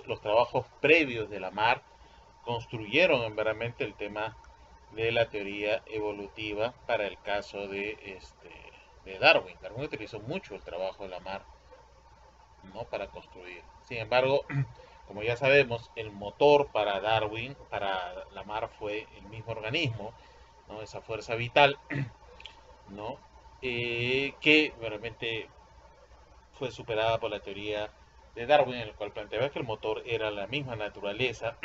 los trabajos previos de Lamarck construyeron en verdaderamente el tema de la teoría evolutiva para el caso de Darwin. Darwin utilizó mucho el trabajo de Lamarck, ¿no? Para construir. Sin embargo, como ya sabemos, el motor para Darwin, para Lamarck, fue el mismo organismo, ¿no? Esa fuerza vital, ¿no? Que realmente fue superada por la teoría de Darwin, en el cual planteaba que el motor era la misma naturaleza,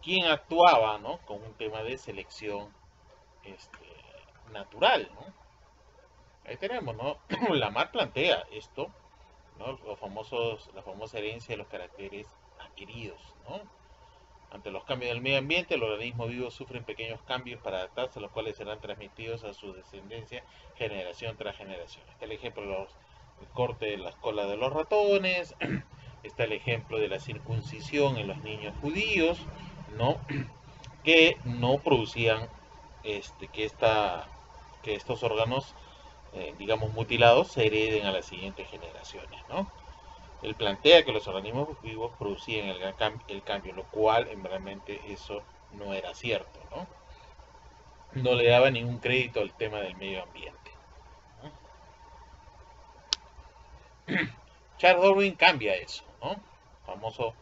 quien actuaba, ¿no? Con un tema de selección natural, ¿no? Ahí tenemos, ¿no? Lamarck plantea esto, ¿no? La famosa herencia de los caracteres adquiridos, ¿no? Ante los cambios del medio ambiente, el organismo vivo sufre pequeños cambios para adaptarse, los cuales serán transmitidos a su descendencia generación tras generación. Está el ejemplo de el corte de las colas de los ratones, está el ejemplo de la circuncisión en los niños judíos, ¿no? Que no producían que, que estos órganos, digamos, mutilados se hereden a las siguientes generaciones, ¿no? Él plantea que los organismos vivos producían el cambio, lo cual realmente eso no era cierto, ¿no? No le daba ningún crédito al tema del medio ambiente, ¿no? Charles Darwin cambia eso, ¿no? Famoso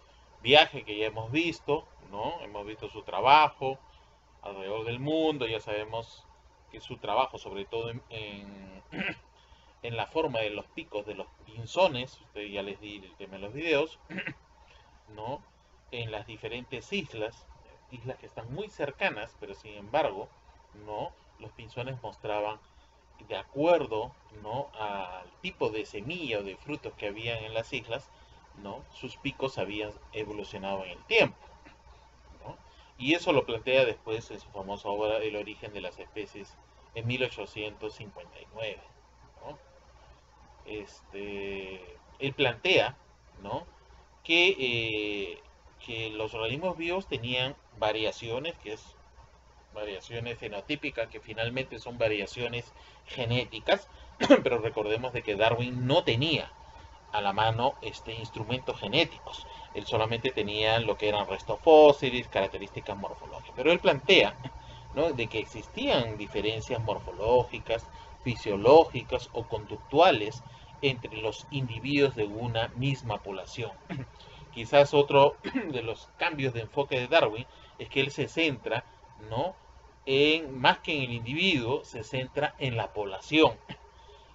viaje que ya hemos visto, ¿no? Hemos visto su trabajo alrededor del mundo, ya sabemos que su trabajo, sobre todo en la forma de los picos de los pinzones, ustedes ya les di el tema de los videos, ¿no? En las diferentes islas, islas que están muy cercanas, pero sin embargo, ¿no? Los pinzones mostraban, de acuerdo, ¿no? Al tipo de semilla o de frutos que habían en las islas, ¿no? Sus picos habían evolucionado en el tiempo, ¿no? Y eso lo plantea después en su famosa obra El origen de las especies en 1859, ¿no? Él plantea, ¿no? Que los organismos vivos tenían variaciones, que es variaciones fenotípicas, que finalmente son variaciones genéticas, pero recordemos de que Darwin no tenía a la mano instrumentos genéticos. Él solamente tenía lo que eran restos fósiles, características morfológicas. Pero él plantea, ¿no? De que existían diferencias morfológicas, fisiológicas o conductuales entre los individuos de una misma población. Quizás otro de los cambios de enfoque de Darwin es que él se centra, ¿no? Más que en el individuo, se centra en la población.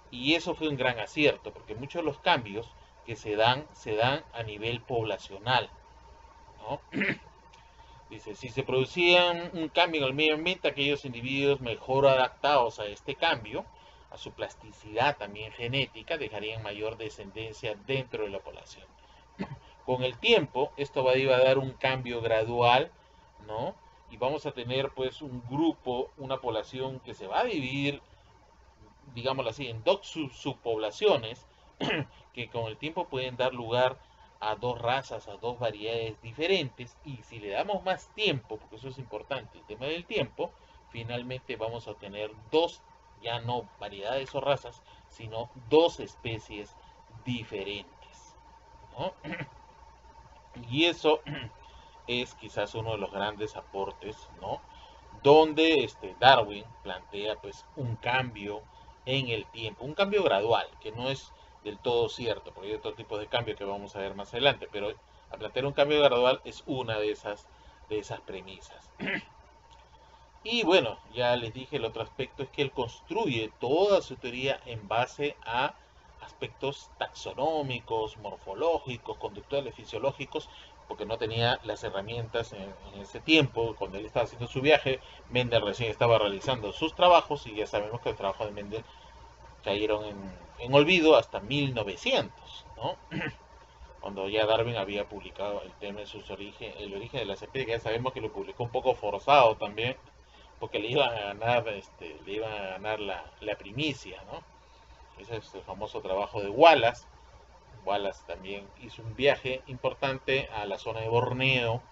Y eso fue un gran acierto, porque muchos de los cambios que se dan a nivel poblacional, ¿no? Dice, si se producía un cambio en el medio ambiente, aquellos individuos mejor adaptados a este cambio, a su plasticidad también genética, dejarían mayor descendencia dentro de la población. Con el tiempo, esto iba a dar un cambio gradual, ¿no? Y vamos a tener pues un grupo, una población que se va a dividir, digámoslo así, en dos subpoblaciones que con el tiempo pueden dar lugar a dos razas, a dos variedades diferentes, y si le damos más tiempo, porque eso es importante, el tema del tiempo, finalmente vamos a tener dos, ya no variedades o razas, sino dos especies diferentes, ¿no? Y eso es quizás uno de los grandes aportes, ¿no? Donde Darwin plantea pues un cambio en el tiempo, un cambio gradual, que no es del todo cierto, porque hay otro tipo de cambio que vamos a ver más adelante, pero a plantear un cambio gradual es una de esas premisas. Y bueno, ya les dije, el otro aspecto es que él construye toda su teoría en base a aspectos taxonómicos, morfológicos, conductuales, fisiológicos, porque no tenía las herramientas en ese tiempo. Cuando él estaba haciendo su viaje, Mendel recién estaba realizando sus trabajos, y ya sabemos que los trabajos de Mendel cayeron en olvido hasta 1900, ¿no? Cuando ya Darwin había publicado el tema de el origen de las especies, que ya sabemos que lo publicó un poco forzado también, porque le iban a ganar la primicia, ¿no? Ese es el famoso trabajo de Wallace. Wallace también hizo un viaje importante a la zona de Borneo,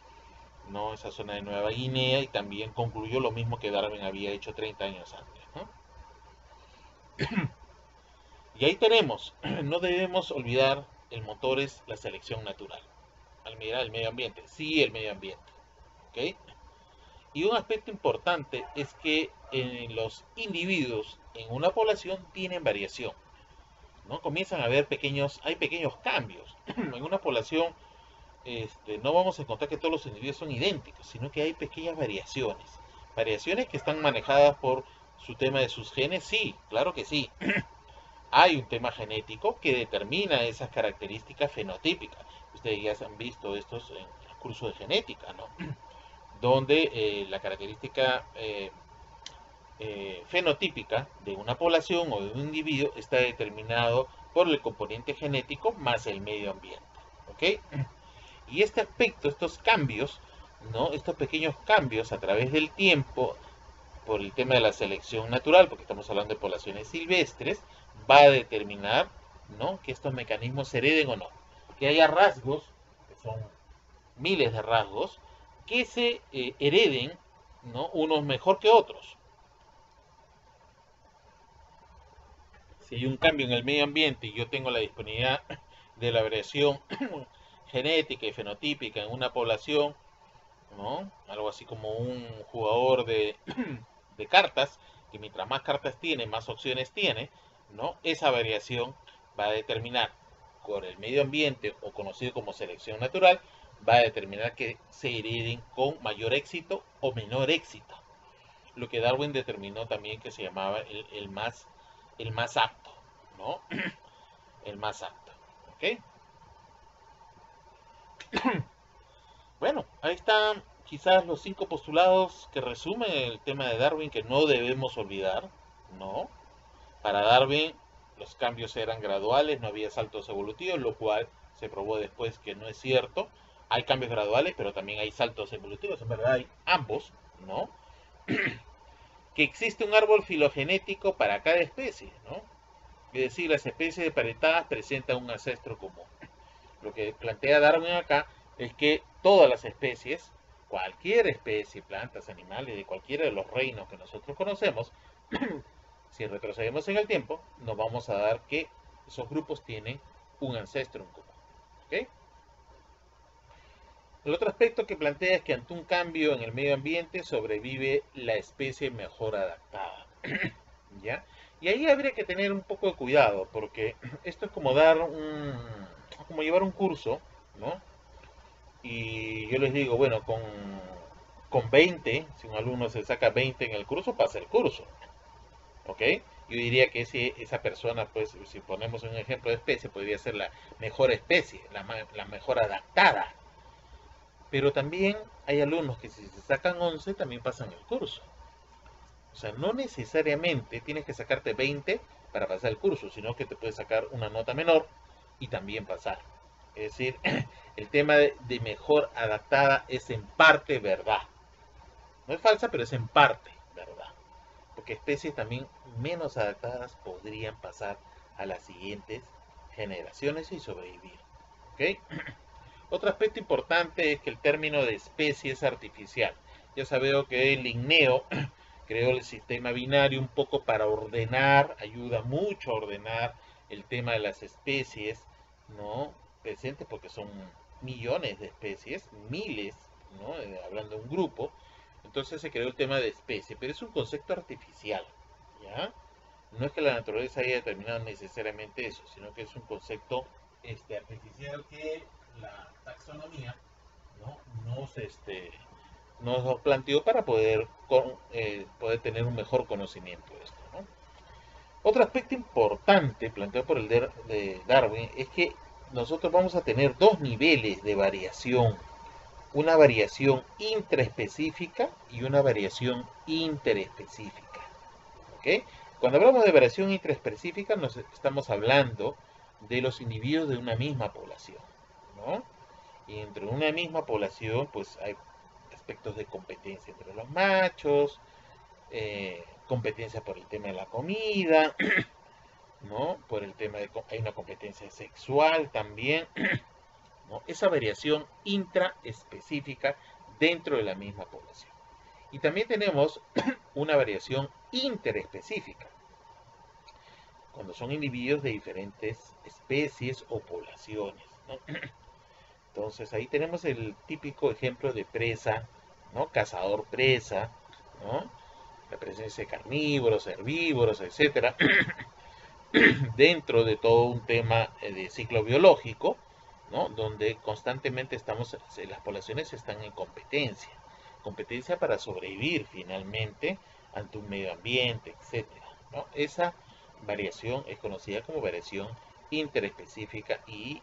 ¿no? Esa zona de Nueva Guinea, y también concluyó lo mismo que Darwin había hecho 30 años antes, ¿no? Y ahí tenemos, no debemos olvidar, el motor es la selección natural. al mirar el medio ambiente, sí el medio ambiente, ¿ok? Y un aspecto importante es que en los individuos en una población tienen variación, ¿no? Comienzan a haber hay pequeños cambios. En una población no vamos a encontrar que todos los individuos son idénticos, sino que hay pequeñas variaciones. Variaciones que están manejadas por su tema de sus genes, sí, claro que sí. Hay un tema genético que determina esas características fenotípicas. Ustedes ya han visto estos en el curso de genética, ¿no? Donde la característica fenotípica de una población o de un individuo está determinado por el componente genético más el medio ambiente. ¿Ok? Y este aspecto, estos cambios, ¿no? Estos pequeños cambios a través del tiempo, por el tema de la selección natural, porque estamos hablando de poblaciones silvestres, va a determinar, ¿no? Que estos mecanismos se hereden o no. Que haya rasgos, que son miles de rasgos, que se hereden, ¿no? Unos mejor que otros. Si hay un cambio en el medio ambiente y yo tengo la disponibilidad de la variación genética y fenotípica en una población, ¿no? Algo así como un jugador de cartas, que mientras más cartas tiene, más opciones tiene, ¿no? Esa variación va a determinar por el medio ambiente, o conocido como selección natural, va a determinar que se hereden con mayor éxito o menor éxito. Lo que Darwin determinó también que se llamaba el más apto, ¿no? El más apto, ¿ok? Bueno, ahí están quizás los 5 postulados que resumen el tema de Darwin que no debemos olvidar, ¿no? Para Darwin los cambios eran graduales, no había saltos evolutivos, lo cual se probó después que no es cierto. Hay cambios graduales, pero también hay saltos evolutivos, en verdad hay ambos, ¿no? Que existe un árbol filogenético para cada especie, ¿no? Es decir, las especies emparentadas presentan un ancestro común. Lo que plantea Darwin acá es que todas las especies, cualquier especie, plantas, animales, de cualquiera de los reinos que nosotros conocemos, si retrocedemos en el tiempo, nos vamos a dar que esos grupos tienen un ancestro en común. ¿Okay? El otro aspecto que plantea es que ante un cambio en el medio ambiente sobrevive la especie mejor adaptada. ¿Ya? Y ahí habría que tener un poco de cuidado, porque esto es como como llevar un curso, ¿no? Y yo les digo, bueno, con 20, si un alumno se saca 20 en el curso, pasa el curso. ¿Ok? Yo diría que esa persona, pues, si ponemos un ejemplo de especie, podría ser la mejor especie, la mejor adaptada. Pero también hay alumnos que si se sacan 11, también pasan el curso. O sea, no necesariamente tienes que sacarte 20 para pasar el curso, sino que te puedes sacar una nota menor y también pasar. Es decir, el tema de mejor adaptada es en parte verdad. No es falsa, pero es en parte verdad. Porque especies también menos adaptadas podrían pasar a las siguientes generaciones y sobrevivir. ¿Ok? Otro aspecto importante es que el término de especie es artificial. Ya sabemos que Linneo creó el sistema binario un poco para ordenar, ayuda mucho a ordenar el tema de las especies, ¿no? Presentes porque son millones de especies, miles, ¿no? Hablando de un grupo. Entonces se creó el tema de especie, pero es un concepto artificial, ¿ya? No es que la naturaleza haya determinado necesariamente eso, sino que es un concepto artificial que la taxonomía, ¿no? nos planteó para poder tener un mejor conocimiento de esto, ¿no? Otro aspecto importante planteado por de Darwin es que nosotros vamos a tener dos niveles de variación, una variación intraespecífica y una variación interespecífica. ¿Ok? Cuando hablamos de variación intraespecífica nos estamos hablando de los individuos de una misma población, ¿no? Y entre una misma población pues hay aspectos de competencia entre los machos, competencia por el tema de la comida, ¿no? Por el tema hay una competencia sexual también, ¿no? Esa variación intraespecífica dentro de la misma población. Y también tenemos una variación interespecífica, cuando son individuos de diferentes especies o poblaciones, ¿no? Entonces ahí tenemos el típico ejemplo de presa, ¿no? Cazador-presa, ¿no? La presencia de carnívoros, herbívoros, etcétera, dentro de todo un tema de ciclo biológico, ¿no? Donde constantemente las poblaciones están en competencia, competencia para sobrevivir finalmente ante un medio ambiente, etcétera, ¿no? Esa variación es conocida como variación interespecífica y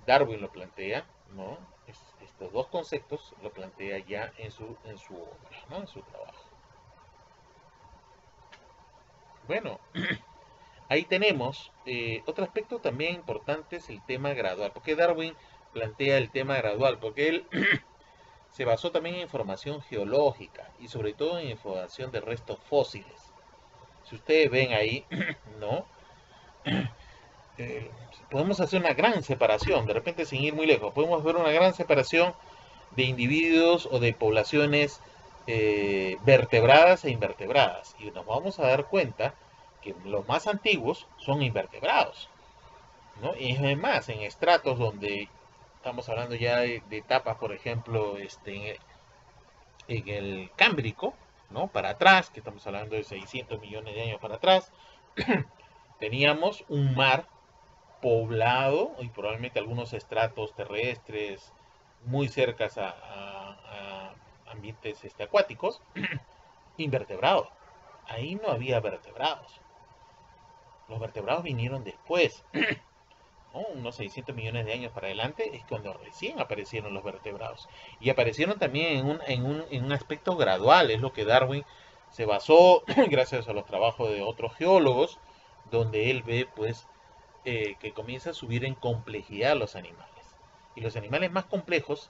Darwin lo plantea, ¿no? Estos dos conceptos lo plantea ya en su obra, ¿no? En su trabajo. Bueno, ahí tenemos otro aspecto también importante es el tema gradual. ¿Por qué Darwin plantea el tema gradual? Porque él se basó también en información geológica y sobre todo en información de restos fósiles. Si ustedes ven ahí, ¿no? Eh, Podemos hacer una gran separación, de repente sin ir muy lejos, podemos ver una gran separación de individuos o de poblaciones vertebradas e invertebradas. Y nos vamos a dar cuenta que los más antiguos son invertebrados, ¿no? Y es más, en estratos donde estamos hablando ya de etapas, por ejemplo, en el Cámbrico, ¿no? Para atrás, que estamos hablando de 600 millones de años para atrás, teníamos un mar poblado y probablemente algunos estratos terrestres muy cercas a ambientes acuáticos, invertebrados. Ahí no había vertebrados. Los vertebrados vinieron después, ¿no? Unos 600 millones de años para adelante es cuando recién aparecieron los vertebrados. Y aparecieron también en un aspecto gradual, es lo que Darwin se basó gracias a los trabajos de otros geólogos, donde él ve pues que comienza a subir en complejidad los animales. Y los animales más complejos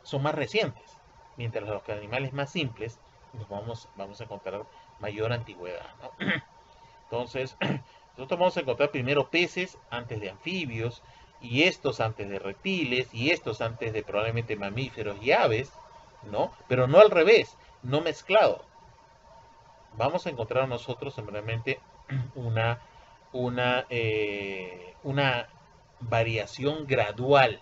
son más recientes, mientras los animales más simples vamos a encontrar mayor antigüedad, ¿no? Entonces, nosotros vamos a encontrar primero peces antes de anfibios, y estos antes de reptiles, y estos antes de probablemente mamíferos y aves, ¿no? Pero no al revés, no mezclado. Vamos a encontrar nosotros simplemente una, una variación gradual,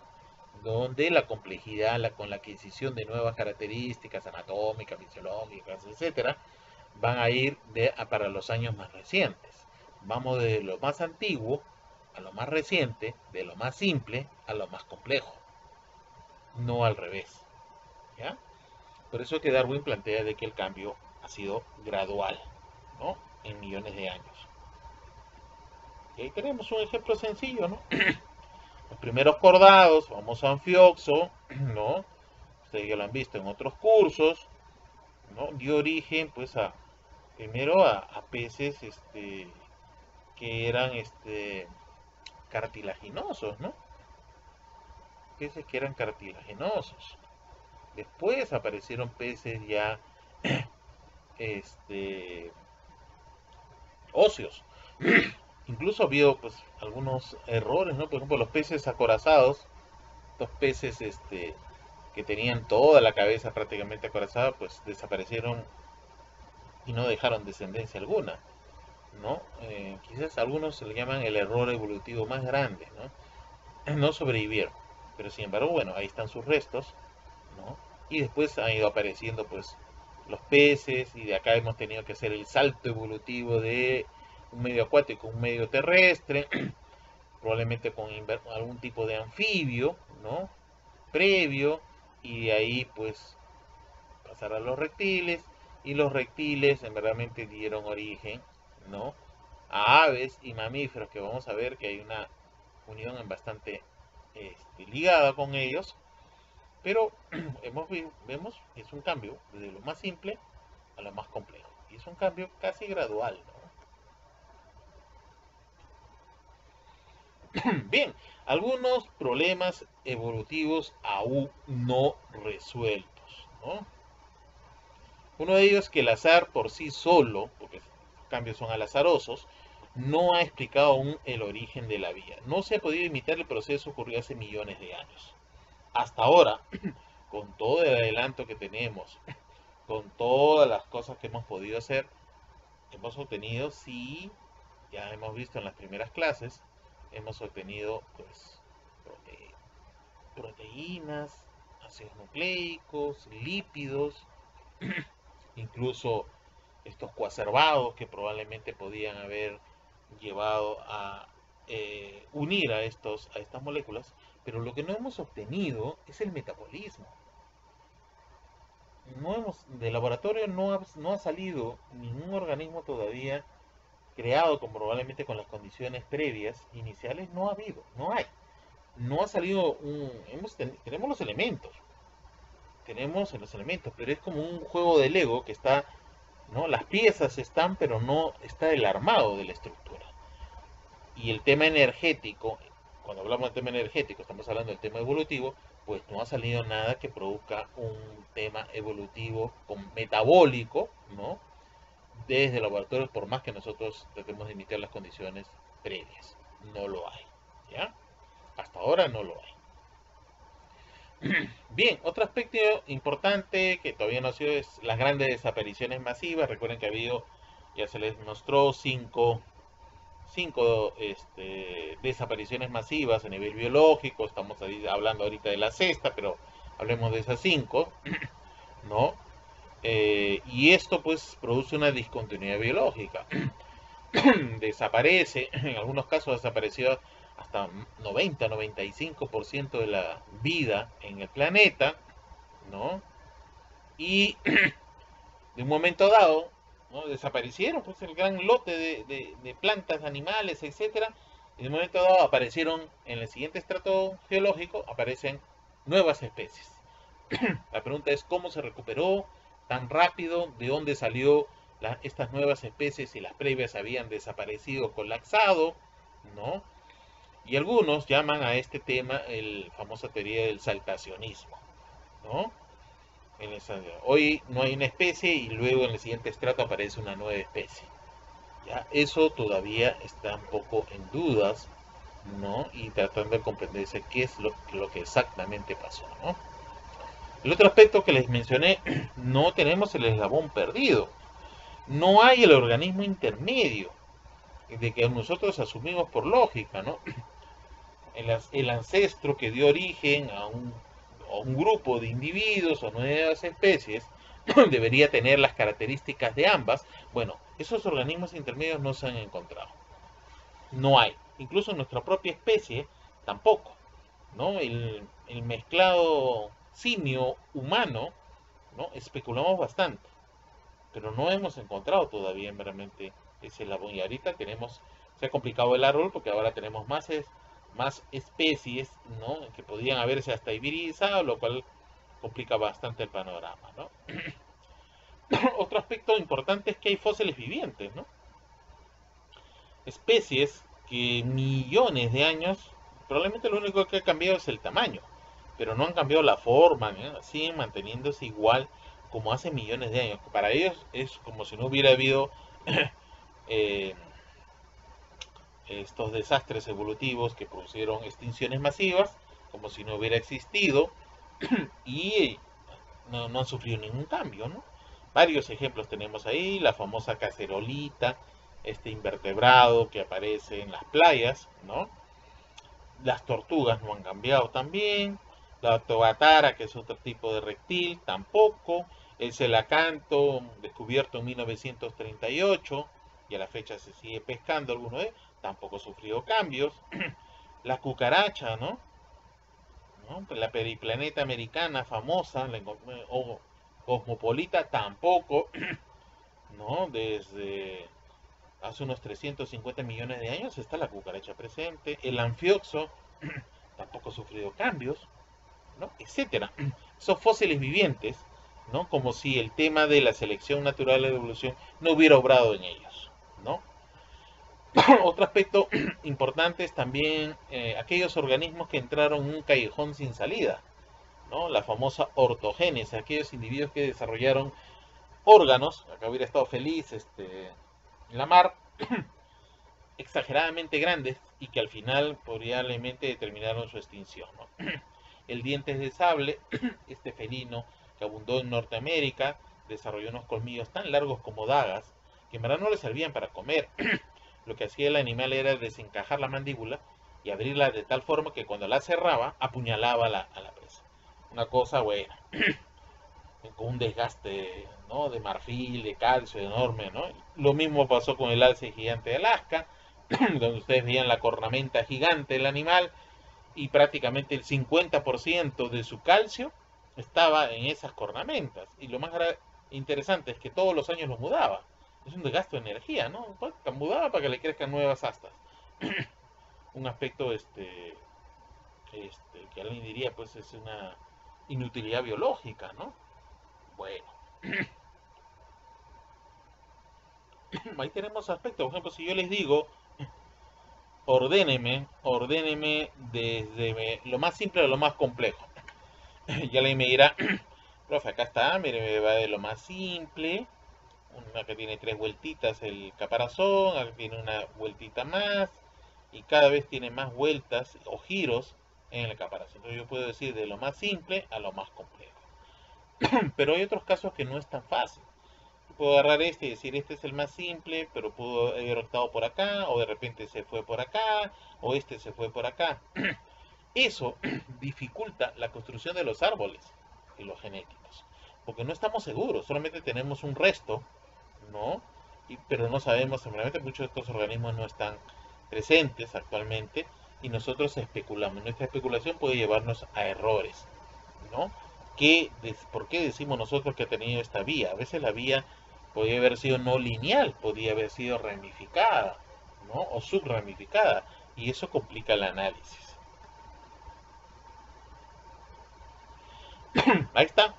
donde la complejidad, con la adquisición de nuevas características anatómicas, fisiológicas, etcétera, van a ir para los años más recientes. Vamos de lo más antiguo a lo más reciente, de lo más simple a lo más complejo, no al revés, ¿ya? Por eso es que Darwin plantea de que el cambio ha sido gradual, ¿no? En millones de años. Y ahí tenemos un ejemplo sencillo, ¿no? Los primeros cordados, famoso anfioxo, ¿no? Ustedes ya lo han visto en otros cursos, ¿no? Dio origen, pues, primero a peces, que eran, cartilaginosos, ¿no? Peces que eran cartilaginosos. Después aparecieron peces ya, este, óseos. Incluso vio pues algunos errores, ¿no? Por ejemplo, los peces acorazados, estos peces que tenían toda la cabeza prácticamente acorazada, pues desaparecieron y no dejaron descendencia alguna, ¿no? Quizás algunos se le llaman el error evolutivo más grande, ¿no? No sobrevivieron, pero sin embargo, bueno, ahí están sus restos, ¿no? Y después han ido apareciendo pues los peces y de acá hemos tenido que hacer el salto evolutivo de un medio acuático a un medio terrestre, probablemente con algún tipo de anfibio, ¿no? Previo, y de ahí pues pasar a los reptiles, y los reptiles en realmente dieron origen, ¿no? A aves y mamíferos, que vamos a ver que hay una unión en bastante ligada con ellos, pero vemos que es un cambio desde lo más simple a lo más complejo, y es un cambio casi gradual, ¿no? Bien, algunos problemas evolutivos aún no resueltos, ¿no? Uno de ellos es que el azar por sí solo, porque los cambios son al azarosos, no ha explicado aún el origen de la vida. No se ha podido imitar el proceso ocurrido hace millones de años. Hasta ahora, con todo el adelanto que tenemos, con todas las cosas que hemos podido hacer, hemos obtenido, sí, ya hemos visto en las primeras clases, hemos obtenido pues proteínas, ácidos nucleicos, lípidos, incluso estos coacervados que probablemente podían haber llevado a unir a estas moléculas, pero lo que no hemos obtenido es el metabolismo. De laboratorio no ha salido ningún organismo todavía creado probablemente con las condiciones previas, iniciales, no ha habido, no hay. No ha salido tenemos los elementos, pero es como un juego de Lego que está, ¿no? Las piezas están, pero no está el armado de la estructura. Y el tema energético, cuando hablamos del tema energético, estamos hablando del tema evolutivo, pues no ha salido nada que produzca un tema evolutivo metabólico, ¿no? Desde el laboratorio, por más que nosotros tratemos de imitar las condiciones previas. No lo hay, ¿ya? Hasta ahora no lo hay. Bien, otro aspecto importante que todavía no ha sido es las grandes desapariciones masivas. Recuerden que ha habido, ya se les mostró, cinco desapariciones masivas a nivel biológico. Estamos hablando ahorita de la sexta, pero hablemos de esas 5, ¿no? Y esto pues produce una discontinuidad biológica. Desaparece, en algunos casos ha desaparecido hasta 90-95% de la vida en el planeta, ¿no? Y de un momento dado, ¿no? Desaparecieron pues el gran lote de plantas, animales, etcétera, y de un momento dado aparecieron en el siguiente estrato geológico, aparecen nuevas especies. La pregunta es cómo se recuperó tan rápido, de dónde salió estas nuevas especies si las previas habían desaparecido, colapsado, ¿no? Y algunos llaman a este tema el famosa teoría del saltacionismo, ¿no? Hoy no hay una especie y luego en el siguiente estrato aparece una nueva especie. ¿Ya? Eso todavía está un poco en dudas, ¿no? Y tratando de comprenderse qué es lo que exactamente pasó, ¿no? El otro aspecto que les mencioné, no tenemos el eslabón perdido. No hay el organismo intermedio de que nosotros asumimos por lógica, ¿no? El ancestro que dio origen a un grupo de individuos o nuevas especies debería tener las características de ambas. Bueno, esos organismos intermedios no se han encontrado. No hay. Incluso en nuestra propia especie tampoco, ¿no? El mezclado simio humano, ¿no? Especulamos bastante, pero no hemos encontrado todavía realmente ese eslabón. Y ahorita se ha complicado el árbol porque ahora tenemos más especies, ¿no? Que podrían haberse hasta hibridizado, lo cual complica bastante el panorama, ¿no? Otro aspecto importante es que hay fósiles vivientes, ¿no? Especies que millones de años, probablemente lo único que ha cambiado es el tamaño, pero no han cambiado la forma, ¿no? Siguen manteniéndose igual como hace millones de años. Para ellos es como si no hubiera habido estos desastres evolutivos que produjeron extinciones masivas, como si no hubiera existido, y no han sufrido ningún cambio, ¿no? Varios ejemplos tenemos ahí, la famosa cacerolita, este invertebrado que aparece en las playas, ¿no? Las tortugas no han cambiado también, la tobatara, que es otro tipo de reptil, tampoco, el celacanto, descubierto en 1938, y a la fecha se sigue pescando alguno de ellos, tampoco ha sufrido cambios. La cucaracha, ¿no? La periplaneta americana famosa, o cosmopolita, tampoco, ¿no? Desde hace unos 350 millones de años está la cucaracha presente. El anfioxo tampoco ha sufrido cambios, ¿no? Etcétera. Esos fósiles vivientes, ¿no? Como si el tema de la selección natural de la evolución no hubiera obrado en ellos, ¿no? Otro aspecto importante es también aquellos organismos que entraron en un callejón sin salida, ¿no? La famosa ortogénesis, aquellos individuos que desarrollaron órganos, acá hubiera estado feliz en la mar, exageradamente grandes y que al final probablemente determinaron su extinción, ¿no? El dientes de sable, este felino que abundó en Norteamérica, desarrolló unos colmillos tan largos como dagas, que en verdad no le servían para comer. Lo que hacía el animal era desencajar la mandíbula y abrirla de tal forma que cuando la cerraba, apuñalaba a la presa. Una cosa buena, con un desgaste, ¿no?, de marfil, de calcio enorme, ¿no? Lo mismo pasó con el alce gigante de Alaska, donde ustedes veían la cornamenta gigante del animal y prácticamente el 50% de su calcio estaba en esas cornamentas. Y lo más interesante es que todos los años lo mudaba. Es un desgaste de energía, ¿no? Pues, mudaba para que le crezcan nuevas astas. Un aspecto que alguien diría pues es una inutilidad biológica, ¿no? Bueno, ahí tenemos aspectos. Por ejemplo, si yo les digo, ordéneme desde lo más simple a lo más complejo. Ya alguien me dirá, profe, acá está, mire, me va de lo más simple, una que tiene 3 vueltitas el caparazón, acá tiene una vueltita más, y cada vez tiene más vueltas o giros en el caparazón. Entonces yo puedo decir de lo más simple a lo más complejo. Pero hay otros casos que no es tan fácil. Puedo agarrar este y decir, este es el más simple, pero pudo haber optado por acá, o de repente se fue por acá, o este se fue por acá. Eso dificulta la construcción de los árboles y los genéticos, porque no estamos seguros, solamente tenemos un resto, ¿no? Pero no sabemos, seguramente muchos de estos organismos no están presentes actualmente y nosotros especulamos. Nuestra especulación puede llevarnos a errores, ¿no? ¿Por qué decimos nosotros que ha tenido esta vía? A veces la vía podría haber sido no lineal, podría haber sido ramificada, ¿no? O subramificada, y eso complica el análisis. Ahí está,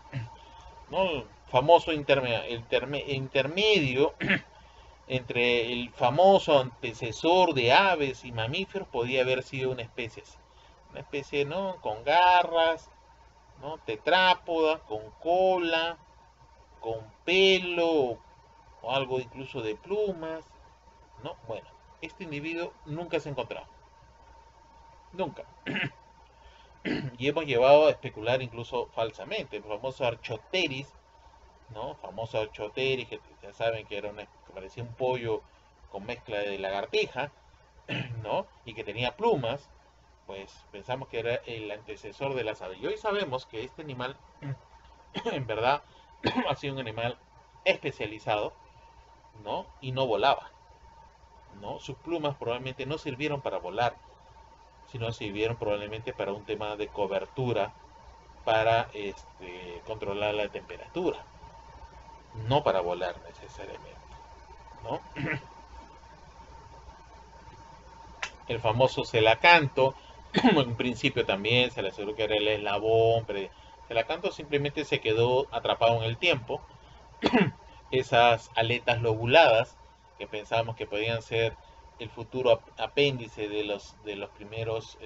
¿no? El famoso intermedio entre el famoso antecesor de aves y mamíferos podía haber sido una especie así. Una especie, ¿no?, con garras, ¿no?, tetrápoda, con cola, con pelo o algo incluso de plumas, ¿no? Bueno, este individuo nunca se ha encontrado. Nunca. Y hemos llevado a especular incluso falsamente. El famoso Archoteris, ¿no? Famoso Archoteris, que ya saben que que parecía un pollo con mezcla de lagartija, ¿no? Y que tenía plumas, pues pensamos que era el antecesor de las aves. Y hoy sabemos que este animal, en verdad, ha sido un animal especializado, ¿no? Y no volaba, ¿no? Sus plumas probablemente no sirvieron para volar, sino sirvieron probablemente para un tema de cobertura, para controlar la temperatura, no para volar necesariamente, ¿no? El famoso celacanto, en principio también se le aseguró que era el eslabón, pero celacanto simplemente se quedó atrapado en el tiempo. Esas aletas lobuladas que pensábamos que podían ser el futuro apéndice de los primeros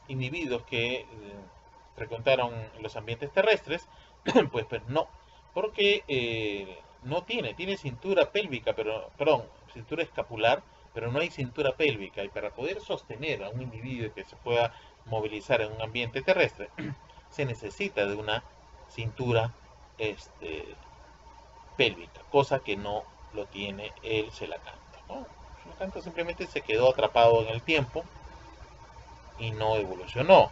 individuos que frecuentaron los ambientes terrestres, pues no, porque no tiene cintura pélvica, perdón, cintura escapular, pero no hay cintura pélvica, y para poder sostener a un individuo que se pueda movilizar en un ambiente terrestre, se necesita de una cintura pélvica, cosa que no lo tiene el celacanto, ¿no? El celacanto simplemente se quedó atrapado en el tiempo y no evolucionó,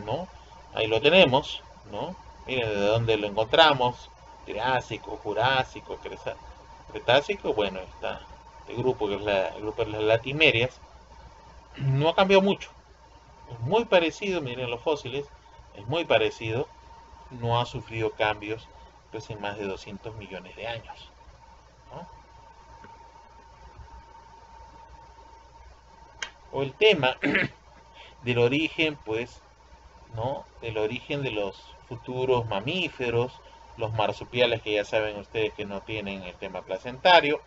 ¿no? Ahí lo tenemos, ¿no? Miren de dónde lo encontramos: Triásico, Jurásico, Cretácico. Bueno, está el grupo que es el grupo de las latimerias. No ha cambiado mucho, es muy parecido, miren los fósiles, es muy parecido, no ha sufrido cambios pues en más de 200 millones de años, ¿no? O el tema del origen, pues, ¿no? El origen de los futuros mamíferos, los marsupiales, que ya saben ustedes que no tienen el tema placentario,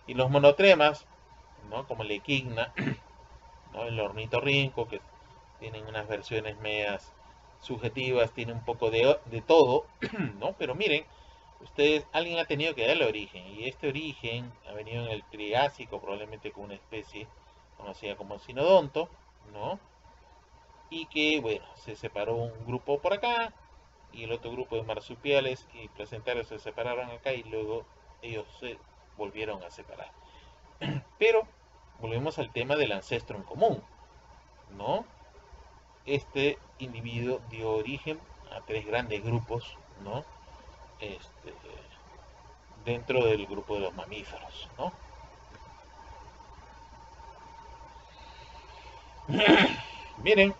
y los monotremas, ¿no?, como el equigna, ¿no?, el ornitorrinco, que tienen unas versiones medias subjetivas, tiene un poco de todo, ¿no? Pero miren, alguien ha tenido que darle origen, y este origen ha venido en el Triásico, probablemente con una especie conocida como Sinodonto, ¿no? Y que, bueno, se separó un grupo por acá y el otro grupo de marsupiales y placentarios se separaron acá y luego ellos se volvieron a separar. Pero volvemos al tema del ancestro en común, ¿no? Este individuo dio origen a tres grandes grupos, ¿no? Este, dentro del grupo de los mamíferos, ¿no? Miren,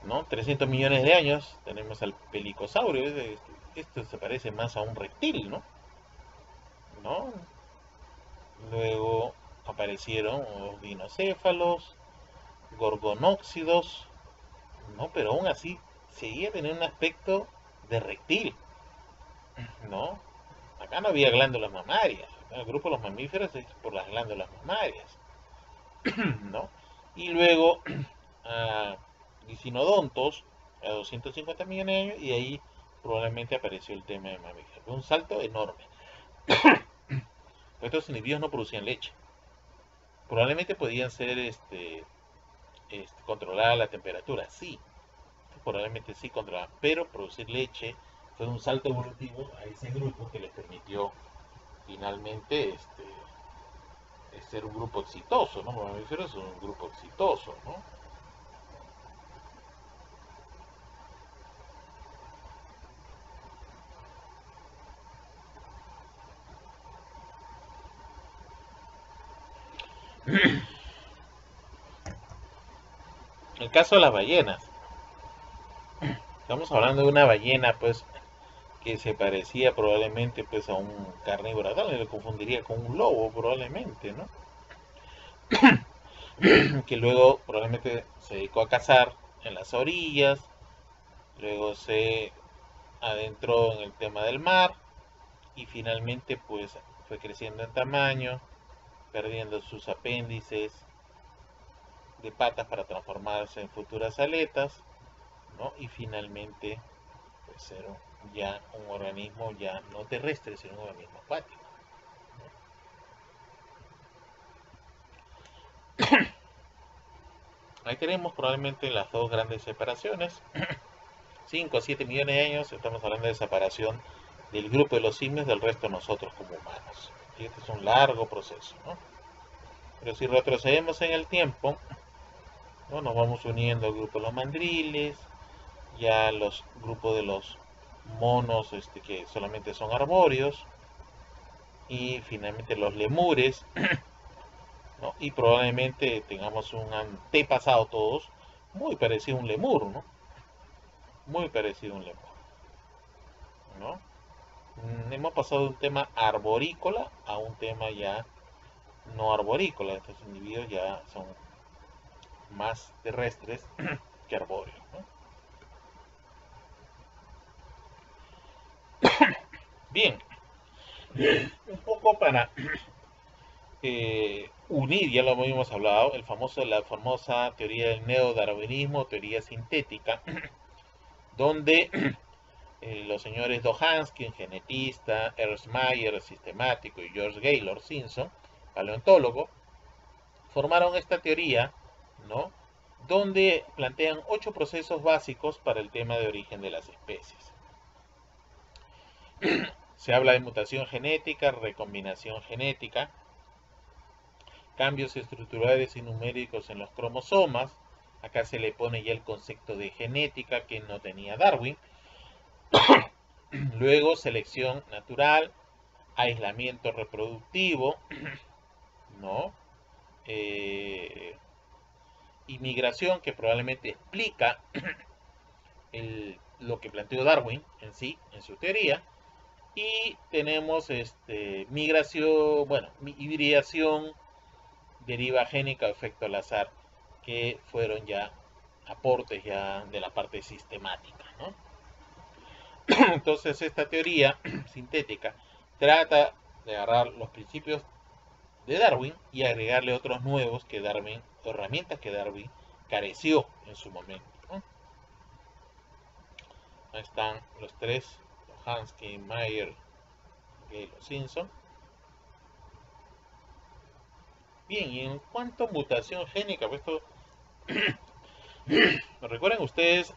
¿no? 300 millones de años tenemos al pelicosaurio. Esto se parece más a un reptil, ¿no? ¿No? Luego aparecieron los dinocéfalos, gorgonóxidos, ¿no? Pero aún así seguía teniendo un aspecto de reptil, ¿no? Acá no había glándulas mamarias. El grupo de los mamíferos es por las glándulas mamarias, ¿no? Y luego a Dicinodontos a 250 millones de años y ahí probablemente apareció el tema de mamíferos. Fue un salto enorme. Estos individuos no producían leche. Probablemente podían ser controlada la temperatura, sí, probablemente sí controlada, pero producir leche fue un salto evolutivo a ese grupo que les permitió finalmente ser un grupo exitoso, ¿no? Los mamíferos son un grupo exitoso, ¿no? El caso de las ballenas. Estamos hablando de una ballena, pues, que se parecía probablemente, pues, a un carnívoro. Tal, le confundiría con un lobo, probablemente, ¿no? Que luego probablemente se dedicó a cazar en las orillas, luego se adentró en el tema del mar y finalmente, pues, fue creciendo en tamaño, perdiendo sus apéndices de patas para transformarse en futuras aletas, ¿no? Y finalmente pues, ser ya un organismo ya no terrestre, sino un organismo acuático. Ahí tenemos probablemente las dos grandes separaciones. 5 o 7 millones de años estamos hablando de separación del grupo de los simios del resto de nosotros como humanos. Y este es un largo proceso, ¿no? Pero si retrocedemos en el tiempo, ¿no? Nos vamos uniendo al grupo de los mandriles, ya los grupos de los monos que solamente son arbóreos, y finalmente los lemures, ¿no? Y probablemente tengamos un antepasado todos muy parecido a un lemur, ¿no? Muy parecido a un lemur, ¿no? Hemos pasado de un tema arborícola a un tema ya no arborícola. Estos individuos ya son más terrestres que arbóreos, ¿no? Bien, un poco para unir, ya lo hemos hablado, la famosa teoría del neodarwinismo, teoría sintética, donde los señores Dohansky, genetista, Ernst Mayr, sistemático, y George Gaylord Simpson, paleontólogo, formaron esta teoría, ¿no? Donde plantean 8 procesos básicos para el tema de origen de las especies. Se habla de mutación genética, recombinación genética, cambios estructurales y numéricos en los cromosomas. Acá se le pone ya el concepto de genética que no tenía Darwin. Luego selección natural, aislamiento reproductivo, ¿no? Inmigración, que probablemente explica lo que planteó Darwin en sí, en su teoría. Y tenemos migración, bueno, hibridación, deriva génica, efecto al azar, que fueron ya aportes ya de la parte sistemática, ¿no? Entonces esta teoría sintética trata de agarrar los principios de Darwin y agregarle otros nuevos que Darwin, herramientas que Darwin careció en su momento, ¿no? Ahí están los tres, Hansky, Mayer, Gaylord, Simpson. Bien, y en cuanto a mutación génica, pues esto, recuerden ustedes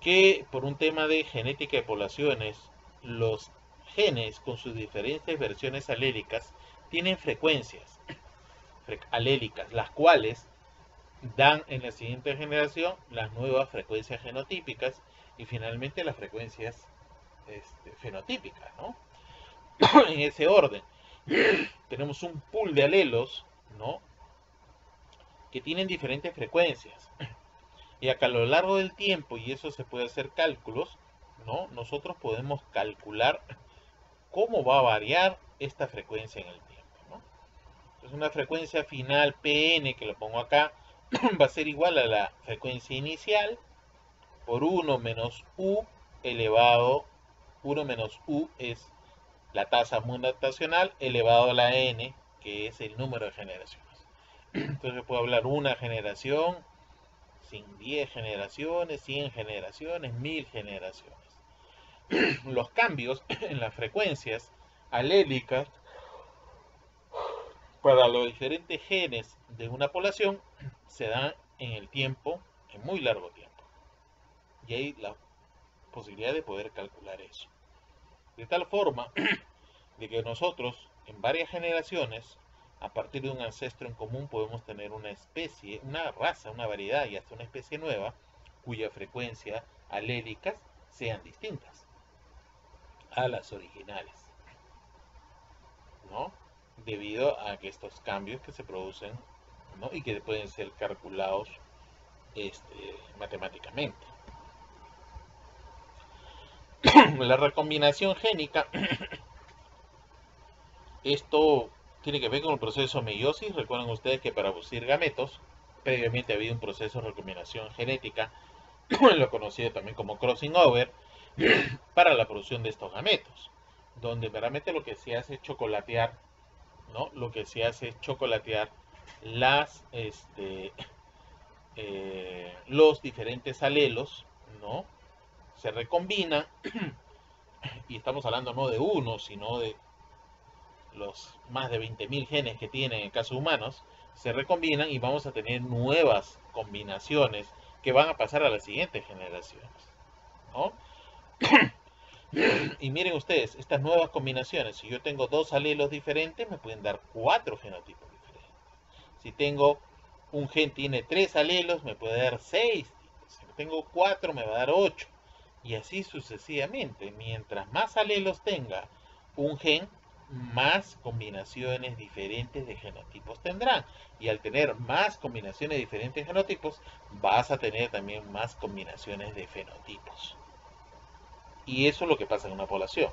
que por un tema de genética de poblaciones, los genes con sus diferentes versiones aléricas tienen frecuencias alélicas, las cuales dan en la siguiente generación las nuevas frecuencias genotípicas y finalmente las frecuencias fenotípicas, ¿no? En ese orden. Tenemos un pool de alelos, ¿no? Que tienen diferentes frecuencias. Y acá a lo largo del tiempo, y eso se puede hacer cálculos, ¿no? Nosotros podemos calcular cómo va a variar esta frecuencia en el tiempo, ¿no? Entonces una frecuencia final Pn, que lo pongo acá, va a ser igual a la frecuencia inicial por 1 menos U elevado, 1 menos U es la tasa mutacional elevado a la n, que es el número de generaciones. Entonces puedo hablar una generación, sin 10 generaciones, 100 generaciones, 1000 generaciones. Los cambios en las frecuencias alélicas para los diferentes genes de una población se dan en el tiempo, en muy largo tiempo. Y hay la posibilidad de poder calcular eso. De tal forma de que nosotros, en varias generaciones, a partir de un ancestro en común, podemos tener una especie, una raza, una variedad y hasta una especie nueva, cuya frecuencia alélicas sean distintas a las originales, ¿no? Debido a que estos cambios que se producen, ¿no? Y que pueden ser calculados matemáticamente. La recombinación génica, esto tiene que ver con el proceso de meiosis. Recuerden ustedes que para producir gametos, previamente había un proceso de recombinación genética, lo conocido también como crossing over, para la producción de estos gametos, donde realmente lo que se hace es chocolatear, ¿no? Lo que se hace es chocolatear los diferentes alelos, ¿no? Se recombinan, y estamos hablando no de uno, sino de los más de 20.000 genes que tienen en el caso de humanos, se recombinan y vamos a tener nuevas combinaciones que van a pasar a las siguientes generaciones, ¿no? Y miren ustedes, estas nuevas combinaciones, si yo tengo dos alelos diferentes, me pueden dar 4 genotipos diferentes. Si tengo un gen tiene 3 alelos, me puede dar 6 tipos. Si tengo 4, me va a dar 8. Y así sucesivamente. Mientras más alelos tenga un gen, más combinaciones diferentes de genotipos tendrán. Y al tener más combinaciones diferentes de genotipos, vas a tener también más combinaciones de fenotipos. Y eso es lo que pasa en una población.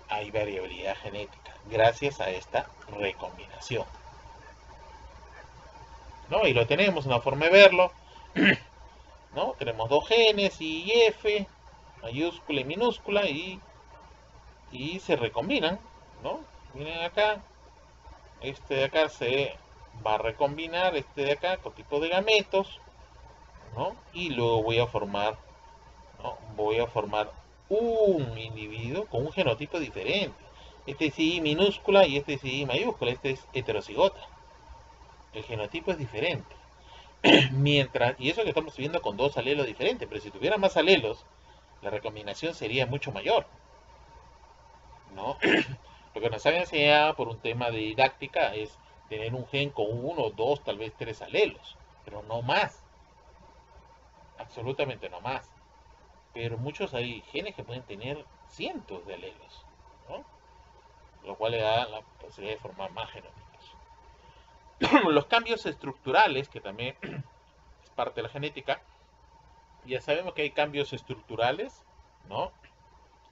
Hay variabilidad genética gracias a esta recombinación, ¿no? Y lo tenemos, una forma de verlo, ¿no? Tenemos dos genes, I y F, mayúscula y minúscula, y se recombinan, ¿no? Miren acá, este de acá se va a recombinar, este de acá, con tipo de gametos, ¿no? Y luego voy a formar, ¿no? Voy a formar un individuo con un genotipo diferente. Este es I minúscula y este es I mayúscula, este es heterocigota. El genotipo es diferente. Mientras, y eso que estamos viendo con dos alelos diferentes, pero si tuviera más alelos, la recombinación sería mucho mayor, ¿no? Lo que nos han enseñado por un tema de didáctica es tener un gen con uno, dos, tal vez 3 alelos, pero no más, absolutamente no más. Pero muchos hay genes que pueden tener cientos de alelos, ¿no? Lo cual le da la posibilidad de formar más genotipos. Los cambios estructurales, que también es parte de la genética, ya sabemos que hay cambios estructurales, ¿no?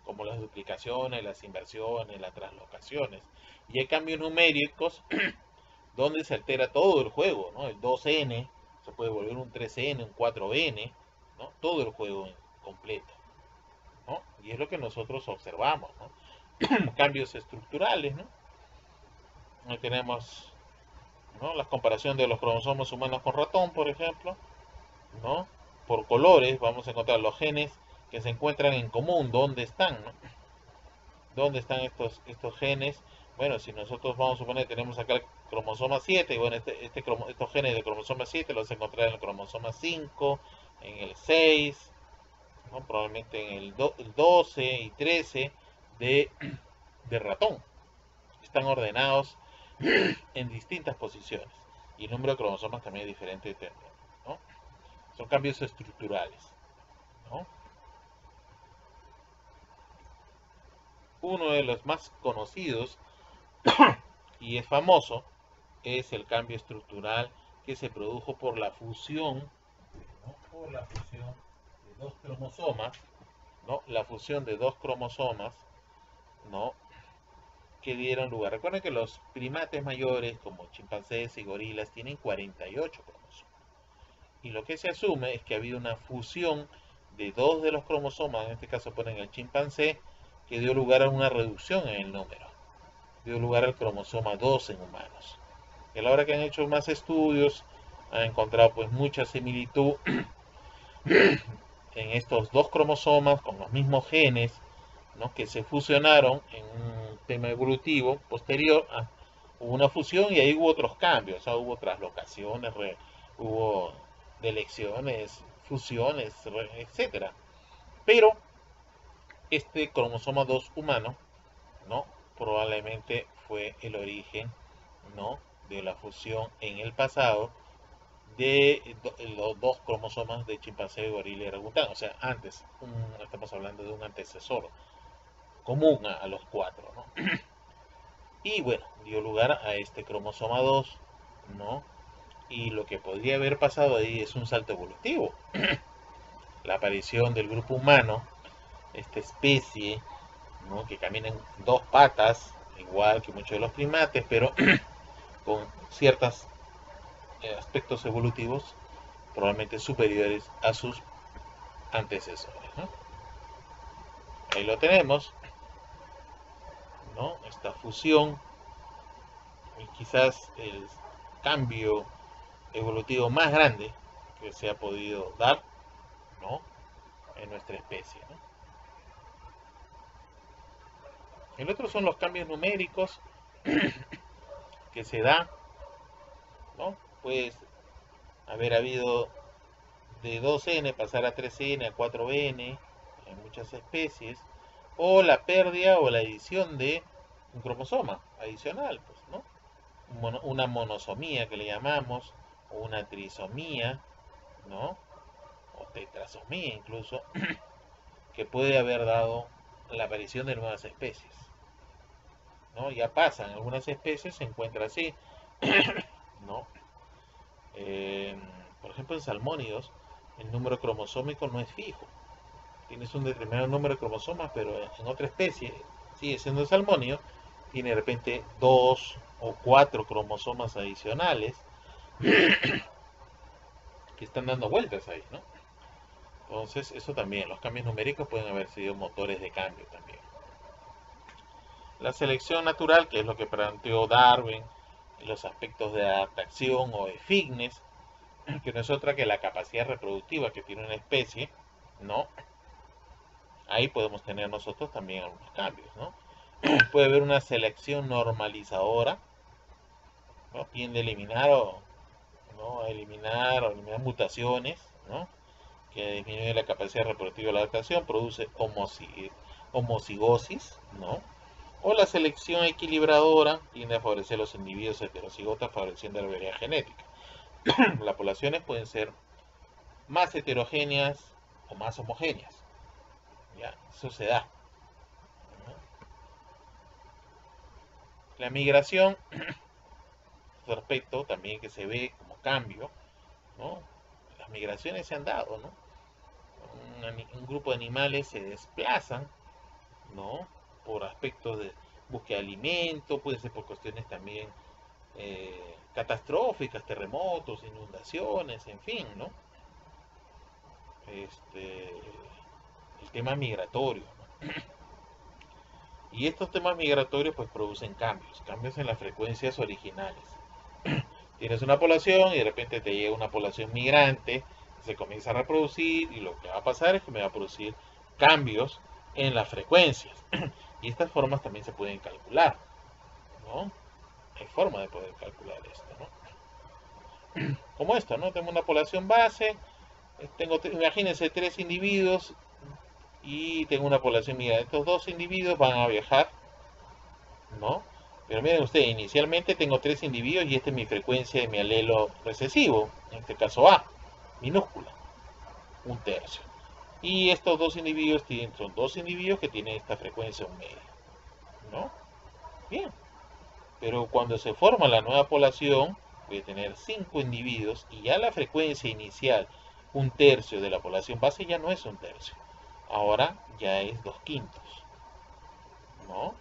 Como las duplicaciones, las inversiones, las translocaciones. Y hay cambios numéricos donde se altera todo el juego, ¿no? El 2n se puede volver un 3n, un 4n, ¿no? Todo el juego completo, ¿no? Y es lo que nosotros observamos, ¿no? Cambios estructurales, ¿no? Ahí tenemos, ¿no? La comparación de los cromosomas humanos con ratón, por ejemplo, ¿no? Por colores vamos a encontrar los genes que se encuentran en común, ¿dónde están, no? ¿Dónde están estos genes? Bueno, si nosotros vamos a suponer tenemos acá el cromosoma 7, y bueno, estos genes de cromosoma 7 los encontrar en el cromosoma 5, en el 6, ¿no? Probablemente en el 12 y 13 de ratón. Están ordenados en distintas posiciones. Y el número de cromosomas también es diferente, ¿no? Son cambios estructurales, ¿no? Uno de los más conocidos y es famoso es el cambio estructural que se produjo por la fusión, ¿no? Por la fusión de dos cromosomas, ¿no? La fusión de dos cromosomas, ¿no? Que dieron lugar. Recuerden que los primates mayores, como chimpancés y gorilas, tienen 48 cromosomas. Y lo que se asume es que ha habido una fusión de dos de los cromosomas, en este caso ponen el chimpancé, que dio lugar a una reducción en el número. Dio lugar al cromosoma 2 en humanos. Y a la hora que han hecho más estudios, han encontrado pues mucha similitud en estos dos cromosomas con los mismos genes, ¿no? Que se fusionaron en un tema evolutivo posterior. Hubo una fusión y ahí hubo otros cambios, o sea, hubo traslocaciones, hubo delecciones, fusiones, etcétera. Pero este cromosoma 2 humano, ¿no? Probablemente fue el origen, ¿no? De la fusión en el pasado de los dos cromosomas de chimpancé, gorila y orangután. O sea, antes, estamos hablando de un antecesor común a los cuatro, ¿no? Y bueno, dio lugar a este cromosoma 2, ¿no? Y lo que podría haber pasado ahí es un salto evolutivo. La aparición del grupo humano, esta especie, ¿no? Que camina en dos patas, igual que muchos de los primates, pero con ciertos aspectos evolutivos probablemente superiores a sus antecesores, ¿no? Ahí lo tenemos, ¿no? Esta fusión y quizás el cambio evolutivo más grande que se ha podido dar, ¿no? En nuestra especie, ¿no? El otro son los cambios numéricos que se dan, ¿no? Pues haber habido de 2N pasar a 3N a 4N en muchas especies, o la pérdida o la edición de un cromosoma adicional, pues, ¿no? Una monosomía que le llamamos, o una trisomía, ¿no? O tetrasomía incluso, que puede haber dado la aparición de nuevas especies, ¿no? Ya pasa, en algunas especies se encuentra así, ¿no? Eh, por ejemplo, en salmónidos, el número cromosómico no es fijo. Tienes un determinado número de cromosomas, pero en otra especie, sigue siendo salmónido, tiene de repente 2 o 4 cromosomas adicionales que están dando vueltas ahí, ¿no? Entonces, eso también, los cambios numéricos pueden haber sido motores de cambio también. La selección natural, que es lo que planteó Darwin, los aspectos de adaptación o de fitness, que no es otra que la capacidad reproductiva que tiene una especie, ¿no? Ahí podemos tener nosotros también algunos cambios, ¿no? Puede haber una selección normalizadora, ¿no? Tiende a eliminar ¿no? eliminar mutaciones, ¿no? Que disminuye la capacidad reproductiva de la adaptación, produce homocigosis, ¿no? O la selección equilibradora tiende a favorecer los individuos heterocigotas, favoreciendo la variedad genética. Las poblaciones pueden ser más heterogéneas o más homogéneas. ¿Ya? Eso se da, ¿no? La migración, otro aspecto también que se ve como cambio, ¿no? Las migraciones se han dado, ¿no? Un grupo de animales se desplazan, ¿no? Por aspectos de búsqueda de alimento, puede ser por cuestiones también catastróficas, terremotos, inundaciones, en fin, ¿no? El tema migratorio, ¿no? Y estos temas migratorios pues producen cambios en las frecuencias originales. Tienes una población y de repente te llega una población migrante, se comienza a reproducir y lo que va a pasar es que me va a producir cambios en las frecuencias. Y estas formas también se pueden calcular, ¿no? Hay forma de poder calcular esto, ¿no? Como esto, ¿no? Tengo una población base, imagínense 3 individuos y tengo una población migrante. Estos 2 individuos van a viajar, ¿no? Pero miren ustedes, inicialmente tengo 3 individuos y esta es mi frecuencia de mi alelo recesivo, en este caso A, minúscula, 1/3. Y estos dos individuos son 2 individuos que tienen esta frecuencia 1/2, ¿no? Bien, pero cuando se forma la nueva población, voy a tener 5 individuos y ya la frecuencia inicial, 1/3 de la población base, ya no es 1/3. Ahora ya es 2/5, ¿no?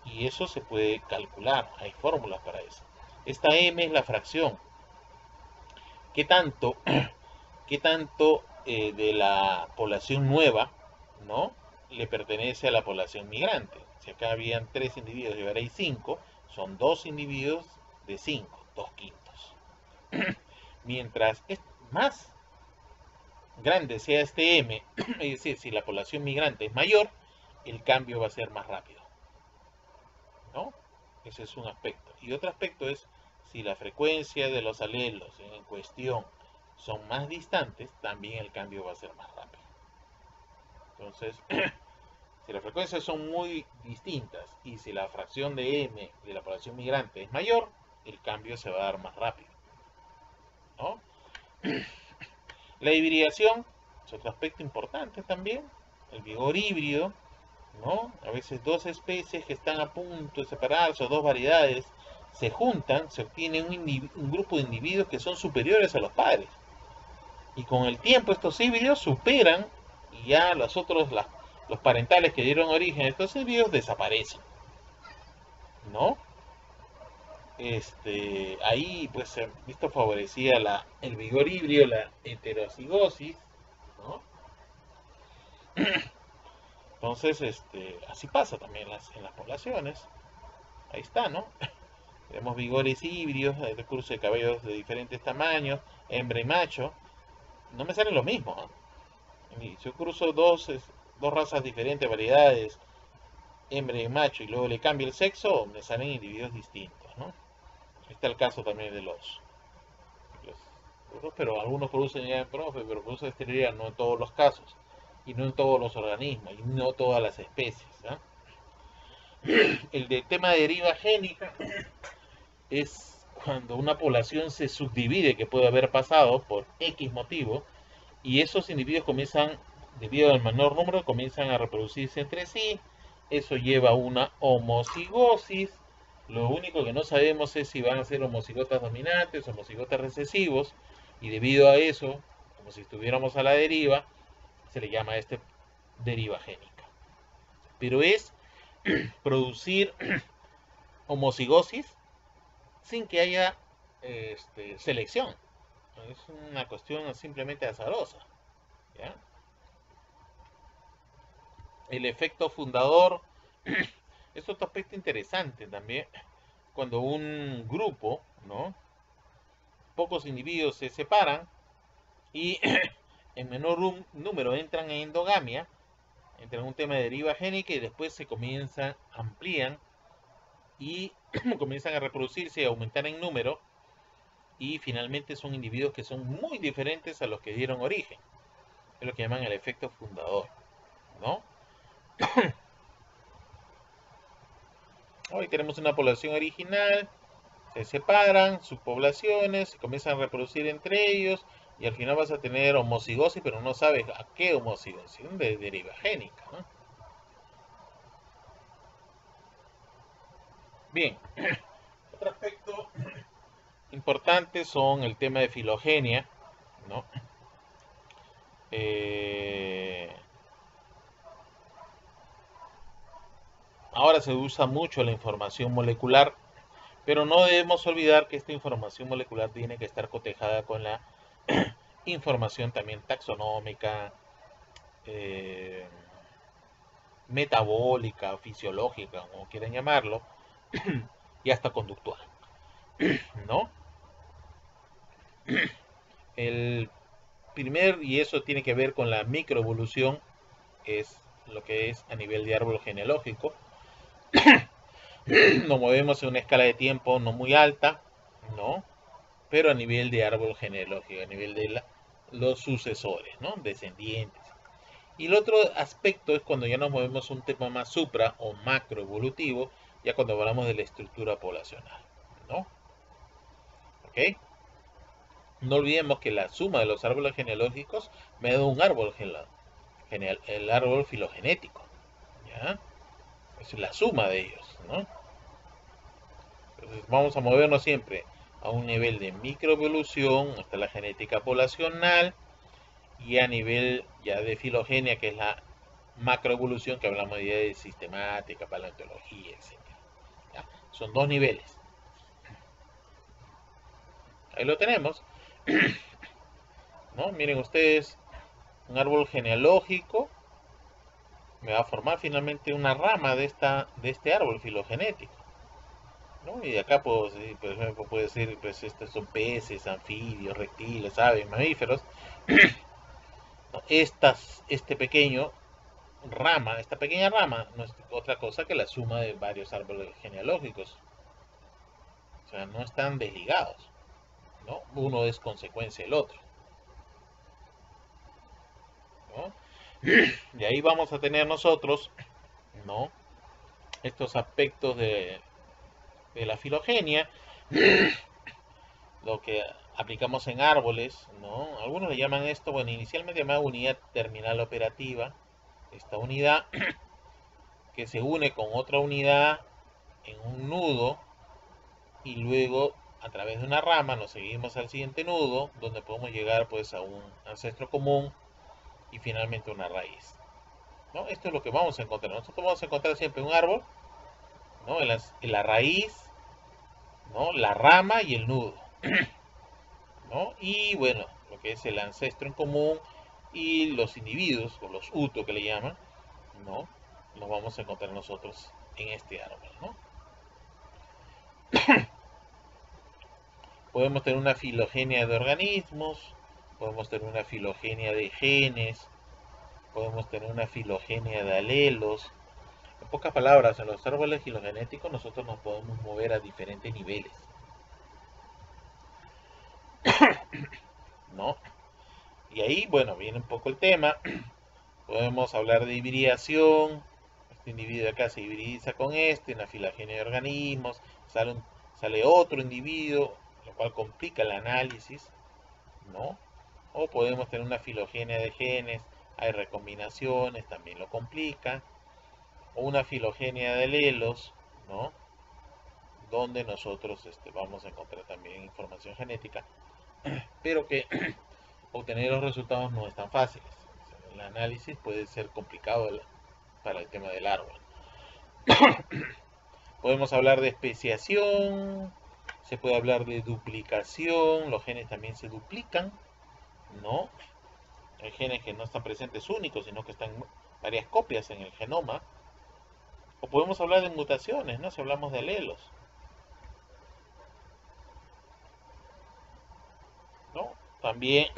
Y eso se puede calcular, hay fórmulas para eso. Esta m es la fracción. ¿Qué tanto, qué tanto de la población nueva, ¿no?, le pertenece a la población migrante? Si acá habían 3 individuos y ahora hay 5, son 2 individuos de 5, 2/5. Mientras más grande sea este m, es decir, si la población migrante es mayor, el cambio va a ser más rápido, ¿no? Ese es un aspecto. Y otro aspecto es, si la frecuencia de los alelos en cuestión son más distantes, también el cambio va a ser más rápido. Entonces, si las frecuencias son muy distintas y si la fracción de m de la población migrante es mayor, el cambio se va a dar más rápido, ¿no? La hibridación es otro aspecto importante también. El vigor híbrido, ¿no? A veces dos especies que están a punto de separarse o dos variedades se juntan, se obtiene un grupo de individuos que son superiores a los padres. Y con el tiempo estos híbridos superan y ya los parentales que dieron origen a estos híbridos desaparecen, ¿no? Ahí pues esto favorecía el vigor híbrido, la heterocigosis, ¿no? Entonces, así pasa también en las poblaciones. Ahí está, ¿no? Tenemos vigores híbridos, el cruce de cabellos de diferentes tamaños, hembra y macho. No me sale lo mismo, ¿no? Si yo cruzo dos razas diferentes, variedades, hembra y macho, y luego le cambio el sexo, me salen individuos distintos, ¿no? Está el caso también de los pero algunos producen ya en profe, pero producen esterilidad no en todos los casos, y no en todos los organismos, y no todas las especies, ¿eh? El de tema de deriva génica es cuando una población se subdivide, que puede haber pasado por X motivo, y esos individuos comienzan, debido al menor número, comienzan a reproducirse entre sí. Eso lleva a una homocigosis. Lo único que no sabemos es si van a ser homocigotas dominantes, homocigotas recesivos, y debido a eso, como si estuviéramos a la deriva, se le llama deriva génica. Pero es producir homocigosis sin que haya selección. Es una cuestión simplemente azarosa, ¿ya? El efecto fundador es otro aspecto interesante también. Cuando un grupo, ¿no?, pocos individuos se separan y en menor número entran en endogamia, entran en un tema de deriva génica y después se amplían y comienzan a reproducirse y aumentar en número, y finalmente son individuos que son muy diferentes a los que dieron origen. Es lo que llaman el efecto fundador, ¿no? Hoy tenemos una población original, se separan subpoblaciones, se comienzan a reproducir entre ellos y al final vas a tener homocigosis, pero no sabes a qué homocigosis, de deriva génica, ¿no? Bien, otro aspecto importante son el tema de filogenia, ¿no? Ahora se usa mucho la información molecular, pero no debemos olvidar que esta información molecular tiene que estar cotejada con la información también taxonómica, metabólica, fisiológica, como quieran llamarlo, y hasta conductual, ¿no? El primer, y eso tiene que ver con la microevolución, es lo que es a nivel de árbol genealógico. Nos movemos en una escala de tiempo no muy alta, ¿no? Pero a nivel de árbol genealógico, a nivel de los sucesores, ¿no?, descendientes. Y el otro aspecto es cuando ya nos movemos un tema más supra o macroevolutivo, ya cuando hablamos de la estructura poblacional, ¿no? ¿Ok? No olvidemos que la suma de los árboles genealógicos me da un árbol el árbol filogenético, ¿ya? Es la suma de ellos, ¿no? Entonces vamos a movernos siempre a un nivel de microevolución, hasta la genética poblacional, y a nivel ya de filogenia, que es la macroevolución que hablamos ya de sistemática, paleontología, etc. ¿Ya? Son dos niveles. Ahí lo tenemos, ¿no? Miren ustedes, un árbol genealógico me va a formar finalmente una rama de este árbol filogenético, ¿no? Y de acá, pues, por ejemplo, puede ser, pues, estos son peces, anfibios, reptiles, aves, mamíferos. ¿No? Esta pequeña rama no es otra cosa que la suma de varios árboles genealógicos. O sea, no están desligados, ¿no? Uno es consecuencia del otro, ¿no? Y ahí vamos a tener nosotros, ¿no? Estos aspectos de la filogenia, lo que aplicamos en árboles, ¿no? Algunos le llaman esto, bueno, inicialmente llamaba unidad terminal operativa, esta unidad que se une con otra unidad en un nudo y luego a través de una rama nos seguimos al siguiente nudo donde podemos llegar pues a un ancestro común y finalmente una raíz, ¿no? Esto es lo que vamos a encontrar. Nosotros vamos a encontrar siempre un árbol, ¿no? En la raíz, ¿no? La rama y el nudo, ¿no? Y bueno, lo que es el ancestro en común y los individuos, o los uto que le llaman, ¿no? Los vamos a encontrar nosotros en este árbol, ¿no? Podemos tener una filogenia de organismos, podemos tener una filogenia de genes, podemos tener una filogenia de alelos. En pocas palabras, en los árboles filogenéticos nosotros nos podemos mover a diferentes niveles, ¿no? Y ahí, bueno, viene un poco el tema. Podemos hablar de hibridación. Este individuo de acá se hibridiza con este, una filogenia de organismos, sale otro individuo, lo cual complica el análisis, ¿no? O podemos tener una filogenia de genes, hay recombinaciones, también lo complica. O una filogenia de alelos, ¿no? Donde nosotros vamos a encontrar también información genética, pero que obtener los resultados no es tan fácil. El análisis puede ser complicado para el tema del árbol. Podemos hablar de especiación, se puede hablar de duplicación, los genes también se duplican, ¿no? Hay genes que no están presentes únicos, sino que están varias copias en el genoma. O podemos hablar de mutaciones, ¿no? Si hablamos de alelos, ¿no? También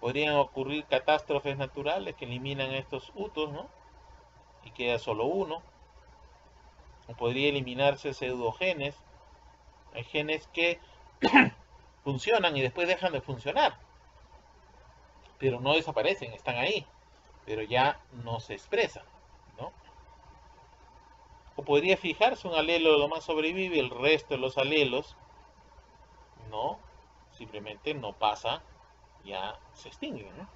podrían ocurrir catástrofes naturales que eliminan estos utos, ¿no? Y queda solo uno. O podría eliminarse pseudogenes. Hay genes que funcionan y después dejan de funcionar, pero no desaparecen, están ahí, pero ya no se expresan, ¿no? O podría fijarse un alelo, lo más sobrevive, el resto de los alelos, ¿no? Simplemente no pasa, ya se extinguen, ¿no?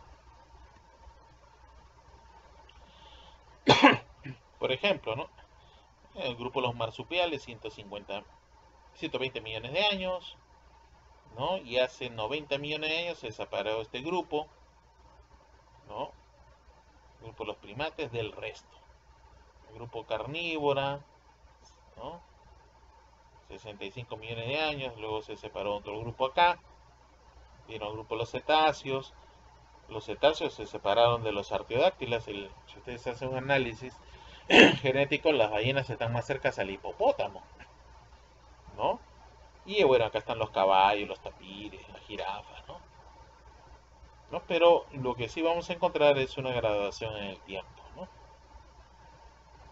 Por ejemplo, ¿no? El grupo de los marsupiales, 120 millones de años, ¿no? Y hace 90 millones de años se separó este grupo, ¿no? El grupo de los primates del resto. El grupo carnívora, ¿no? 65 millones de años, luego se separó otro grupo acá, vino el grupo de los cetáceos se separaron de los artiodáctilas, si ustedes hacen un análisis genético, las ballenas están más cerca al hipopótamo, ¿no? Y bueno, acá están los caballos, los tapires, las jirafas, ¿no? ¿No? Pero lo que sí vamos a encontrar es una graduación en el tiempo, ¿no?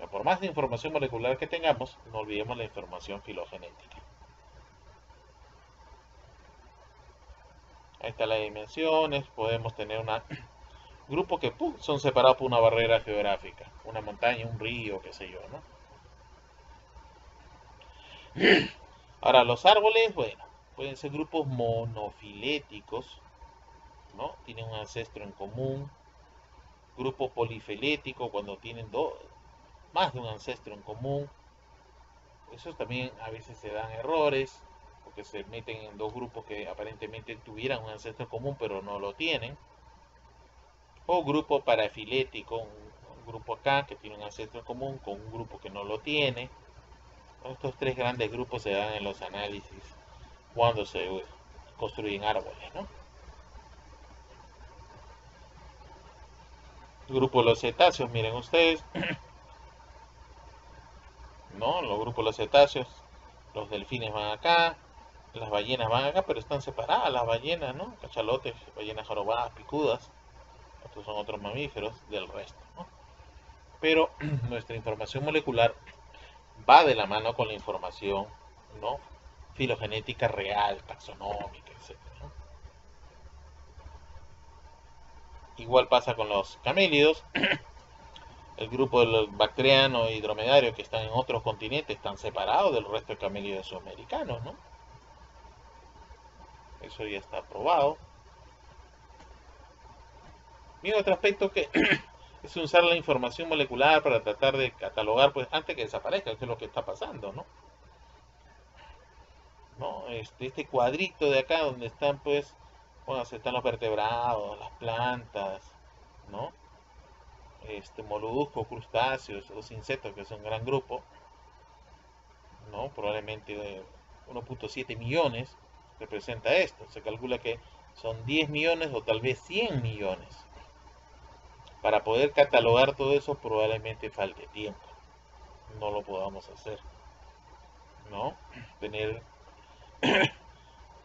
Por más de información molecular que tengamos, no olvidemos la información filogenética. Ahí están las dimensiones, podemos tener un grupo que son separados por una barrera geográfica, una montaña, un río, qué sé yo, ¿no? Ahora, los árboles, bueno, pueden ser grupos monofiléticos, ¿no? Tienen un ancestro en común. Grupo polifilético, cuando tienen más de un ancestro en común. Esos también a veces se dan errores, porque se meten en dos grupos que aparentemente tuvieran un ancestro común, pero no lo tienen. O grupo parafilético, un grupo acá que tiene un ancestro común con un grupo que no lo tiene. Estos tres grandes grupos se dan en los análisis cuando se construyen árboles, ¿no? El grupo de los cetáceos, miren ustedes, ¿no? Los grupos de los cetáceos, los delfines van acá, las ballenas van acá, pero están separadas las ballenas, ¿no? Cachalotes, ballenas jorobadas, picudas. Estos son otros mamíferos del resto, ¿no? Pero nuestra información molecular va de la mano con la información, ¿no? Filogenética real, taxonómica, etc., ¿no? Igual pasa con los camélidos. El grupo de los bacterianos y dromedarios que están en otros continentes están separados del resto de camélidos sudamericanos, ¿no? Eso ya está probado. Y otro aspecto que es usar la información molecular para tratar de catalogar, pues antes que desaparezca, que es lo que está pasando, ¿no? ¿No? Este cuadrito de acá donde están, pues, bueno, están los vertebrados, las plantas, ¿no? Moluscos, crustáceos, los insectos, que es un gran grupo, ¿no? Probablemente 1.7 millones representa esto. Se calcula que son 10 millones o tal vez 100 millones. Para poder catalogar todo eso probablemente falte tiempo. No lo podamos hacer, ¿no? Tener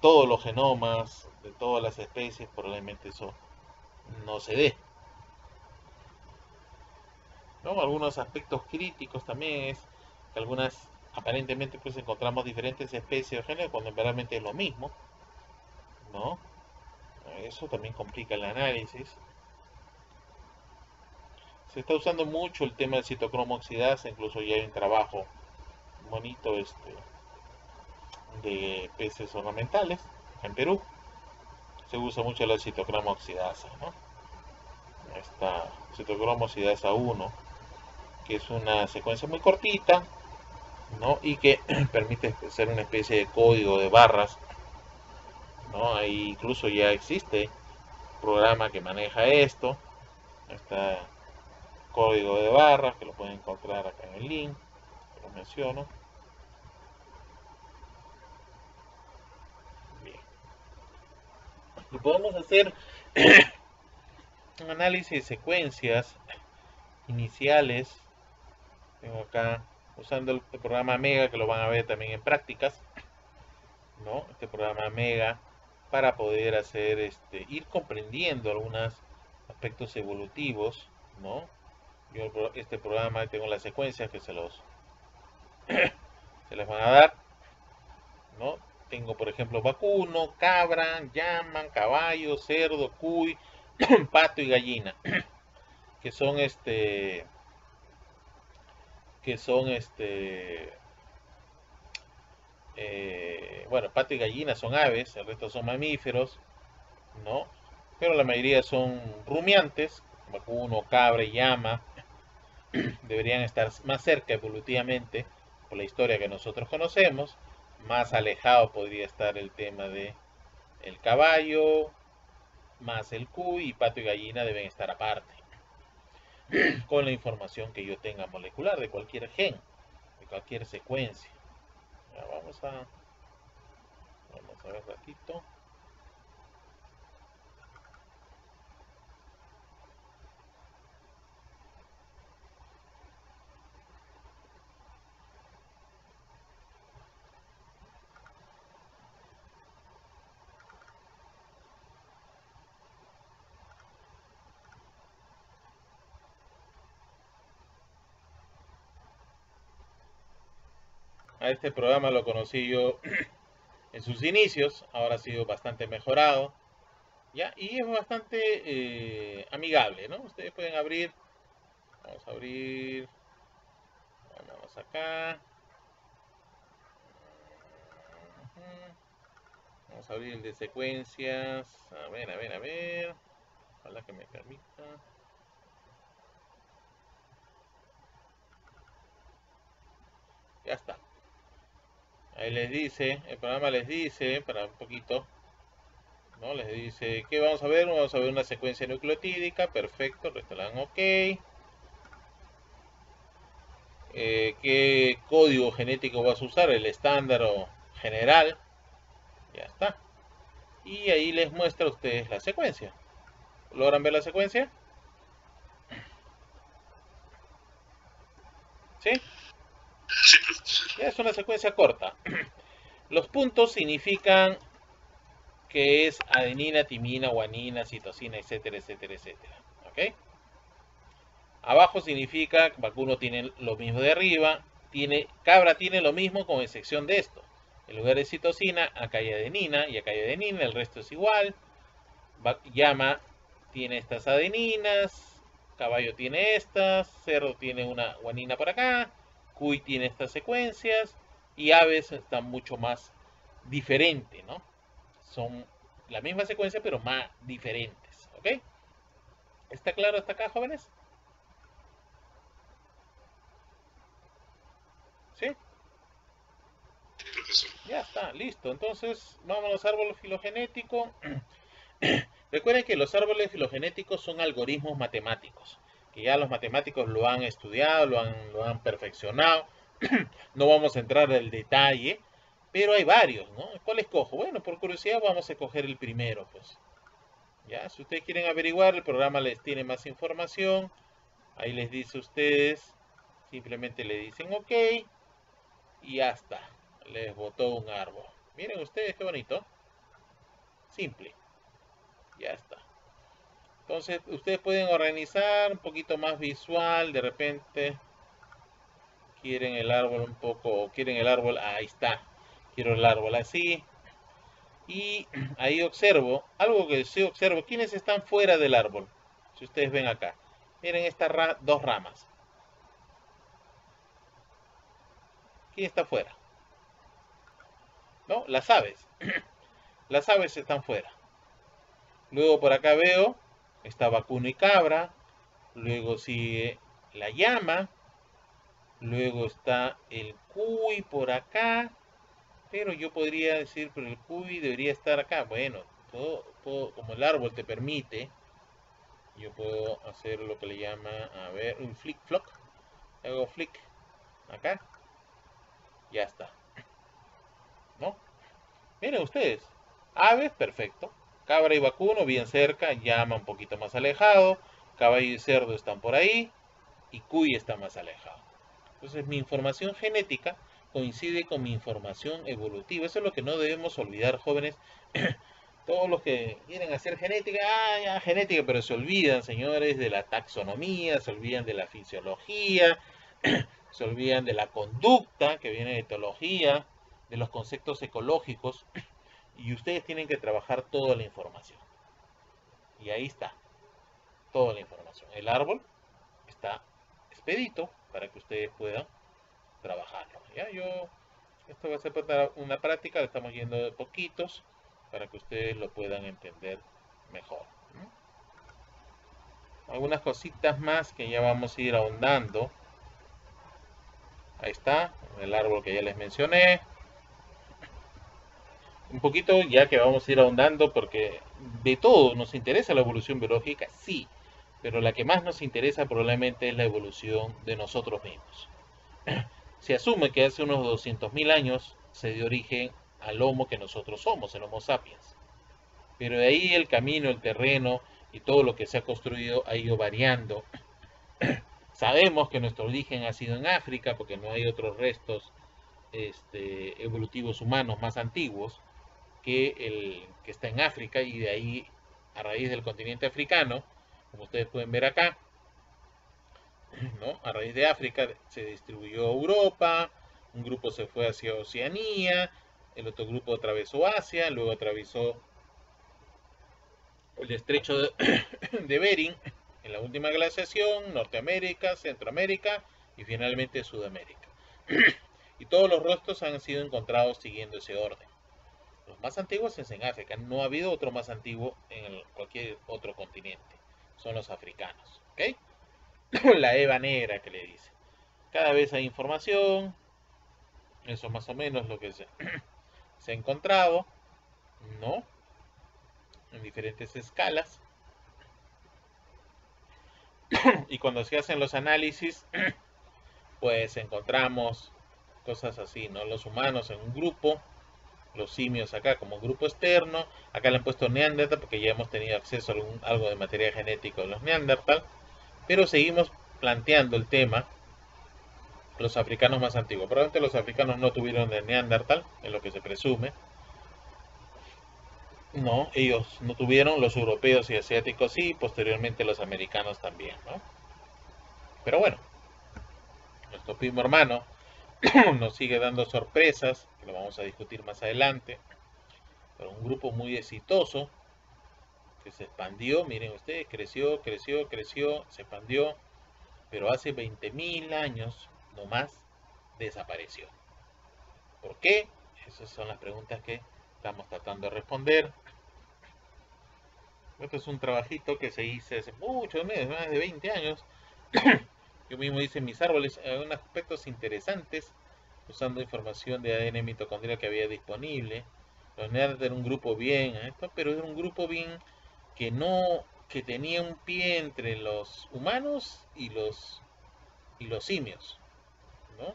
todos los genomas de todas las especies, probablemente eso no se dé, ¿no? Algunos aspectos críticos también es que algunas aparentemente pues encontramos diferentes especies o géneros cuando realmente es lo mismo, ¿no? Eso también complica el análisis. Se está usando mucho el tema del citocromo oxidasa, incluso ya hay un trabajo bonito de peces ornamentales en Perú. Se usa mucho la citocromo oxidasa, ¿no? Esta citocromo oxidasa 1, que es una secuencia muy cortita, ¿no? Y que permite ser una especie de código de barras, ¿no? Ahí incluso ya existe un programa que maneja esto. Está código de barras, que lo pueden encontrar acá en el link, que lo menciono. Bien. Y podemos hacer un análisis de secuencias iniciales. Tengo acá usando el programa Mega, que lo van a ver también en prácticas, ¿no? Este programa Mega para poder hacer ir comprendiendo algunos aspectos evolutivos, ¿no? Yo este programa tengo las secuencias que se les van a dar, ¿no? Tengo por ejemplo vacuno, cabra, llama, caballo, cerdo, cuy, pato y gallina, que son bueno, pato y gallina son aves, el resto son mamíferos, ¿no? Pero la mayoría son rumiantes, vacuno, cabra y llama, deberían estar más cerca evolutivamente por la historia que nosotros conocemos, más alejado podría estar el tema de el caballo, más el cuy y pato y gallina deben estar aparte, con la información que yo tenga molecular de cualquier gen, de cualquier secuencia. Ya vamos a ver un ratito. A este programa lo conocí yo en sus inicios, ahora ha sido bastante mejorado, ¿ya? Y es bastante amigable, ¿no? Ustedes pueden abrir, vamos a abrir, vamos acá, Vamos a abrir el de secuencias. A ver, a ver, a ver. Ojalá que me permita. Ya está. Ahí les dice, el programa les dice, para un poquito, ¿no? Les dice, ¿qué vamos a ver? Vamos a ver una secuencia nucleotídica, perfecto, le dan OK. ¿Qué código genético vas a usar? El estándar o general. Ya está. Y ahí les muestra a ustedes la secuencia. ¿Logran ver la secuencia? ¿Sí? Ya es una secuencia corta. Los puntos significan que es adenina, timina, guanina, citosina, etcétera, etcétera, etcétera. ¿Ok? Abajo significa que vacuno tiene lo mismo de arriba, cabra tiene lo mismo con excepción de esto. En lugar de citosina, acá hay adenina y acá hay adenina, el resto es igual. Llama tiene estas adeninas, caballo tiene estas, cerdo tiene una guanina por acá, cuy tiene estas secuencias y aves están mucho más diferentes, ¿no? Son la misma secuencia pero más diferentes, ¿ok? ¿Está claro hasta acá, jóvenes? ¿Sí? Ya está, listo. Entonces, vamos al árbol filogenético. Recuerden que los árboles filogenéticos son algoritmos matemáticos, que ya los matemáticos lo han estudiado, lo han perfeccionado. No vamos a entrar al detalle, pero hay varios, ¿no? ¿Cuál escojo? Bueno, por curiosidad vamos a escoger el primero, pues. Ya, si ustedes quieren averiguar, el programa les tiene más información. Ahí les dice a ustedes, simplemente le dicen OK y ya está. Les botó un árbol. Miren ustedes qué bonito. Simple. Ya está. Entonces, ustedes pueden organizar un poquito más visual. De repente, quieren el árbol un poco, quieren el árbol, ahí está. Quiero el árbol así. Y ahí observo, algo que sí observo, ¿quiénes están fuera del árbol? Si ustedes ven acá. Miren estas dos ramas. ¿Quién está fuera? ¿No? Las aves. Las aves están fuera. Luego por acá veo, está vacuno y cabra. Luego sigue la llama. Luego está el cuy por acá. Pero yo podría decir, pero el cuy debería estar acá. Bueno, como el árbol te permite, yo puedo hacer lo que le llama, a ver, un flick flock. Hago flick acá. Ya está. ¿No? Miren ustedes. Aves, perfecto. Cabra y vacuno, bien cerca. Llama un poquito más alejado. Caballo y cerdo están por ahí. Y cuy está más alejado. Entonces mi información genética coincide con mi información evolutiva. Eso es lo que no debemos olvidar, jóvenes. Todos los que quieren hacer genética, ya genética, pero se olvidan, señores, de la taxonomía, se olvidan de la fisiología, se olvidan de la conducta que viene de etología, de los conceptos ecológicos, y ustedes tienen que trabajar toda la información. Y ahí está, toda la información. El árbol está expedito para que ustedes puedan trabajarlo. ¿Ya? Esto va a ser una práctica, le estamos yendo de poquitos para que ustedes lo puedan entender mejor. Algunas cositas más que ya vamos a ir ahondando. Ahí está, el árbol que ya les mencioné. Un poquito ya que vamos a ir ahondando porque de todo nos interesa la evolución biológica, sí, pero la que más nos interesa probablemente es la evolución de nosotros mismos. Se asume que hace unos 200.000 años se dio origen al Homo que nosotros somos, el Homo sapiens. Pero de ahí el camino, el terreno y todo lo que se ha construido ha ido variando. Sabemos que nuestro origen ha sido en África porque no hay otros restos evolutivos humanos más antiguos que el que está en África, y de ahí a raíz del continente africano, como ustedes pueden ver acá, ¿no? A raíz de África se distribuyó a Europa, un grupo se fue hacia Oceanía, el otro grupo atravesó Asia, luego atravesó el estrecho de Bering en la última glaciación, Norteamérica, Centroamérica y finalmente Sudamérica. Y todos los rostros han sido encontrados siguiendo ese orden. Los más antiguos es en África, no ha habido otro más antiguo en cualquier otro continente. Son los africanos, ¿ok? La Eva negra que le dice. Cada vez hay información, eso más o menos lo que se ha encontrado, ¿no? En diferentes escalas. Y cuando se hacen los análisis, pues encontramos cosas así, ¿no? Los humanos en un grupo, los simios acá como grupo externo, acá le han puesto Neandertal porque ya hemos tenido acceso a algo de material genético de los Neandertal, pero seguimos planteando el tema, los africanos más antiguos. Probablemente los africanos no tuvieron el Neandertal, en lo que se presume. No, ellos no tuvieron, los europeos y asiáticos sí, posteriormente los americanos también, ¿no? Pero bueno, nuestro primo hermano nos sigue dando sorpresas, que lo vamos a discutir más adelante, pero un grupo muy exitoso, que se expandió, miren ustedes, creció, creció, creció, se expandió, pero hace 20.000 años no más desapareció. ¿Por qué? Esas son las preguntas que estamos tratando de responder. Esto es un trabajito que se hizo hace muchos meses, más de 20 años. Yo mismo hice en mis árboles algunos aspectos interesantes usando información de ADN mitocondrial que había disponible. Los Neanderthal era un grupo bien, pero era un grupo bien que no, que tenía un pie entre los humanos y los simios, ¿no?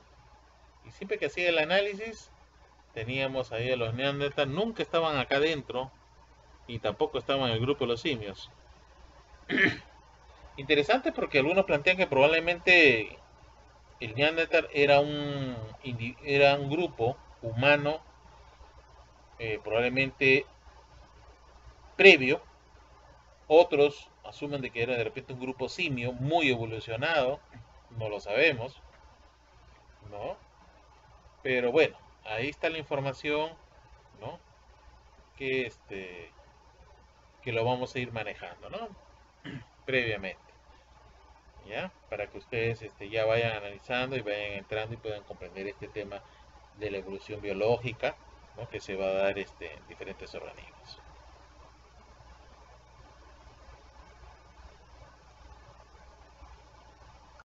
Y siempre que hacía el análisis, teníamos ahí a los Neanderthal, nunca estaban acá adentro y tampoco estaban en el grupo de los simios. Interesante porque algunos plantean que probablemente el Neanderthal era un grupo humano, probablemente previo. Otros asumen de que era de repente un grupo simio muy evolucionado, no lo sabemos, ¿no? Pero bueno, ahí está la información, ¿no? Que que lo vamos a ir manejando, ¿no? Previamente, ¿ya? Para que ustedes ya vayan analizando y vayan entrando y puedan comprender este tema de la evolución biológica, ¿no? Que se va a dar en diferentes organismos.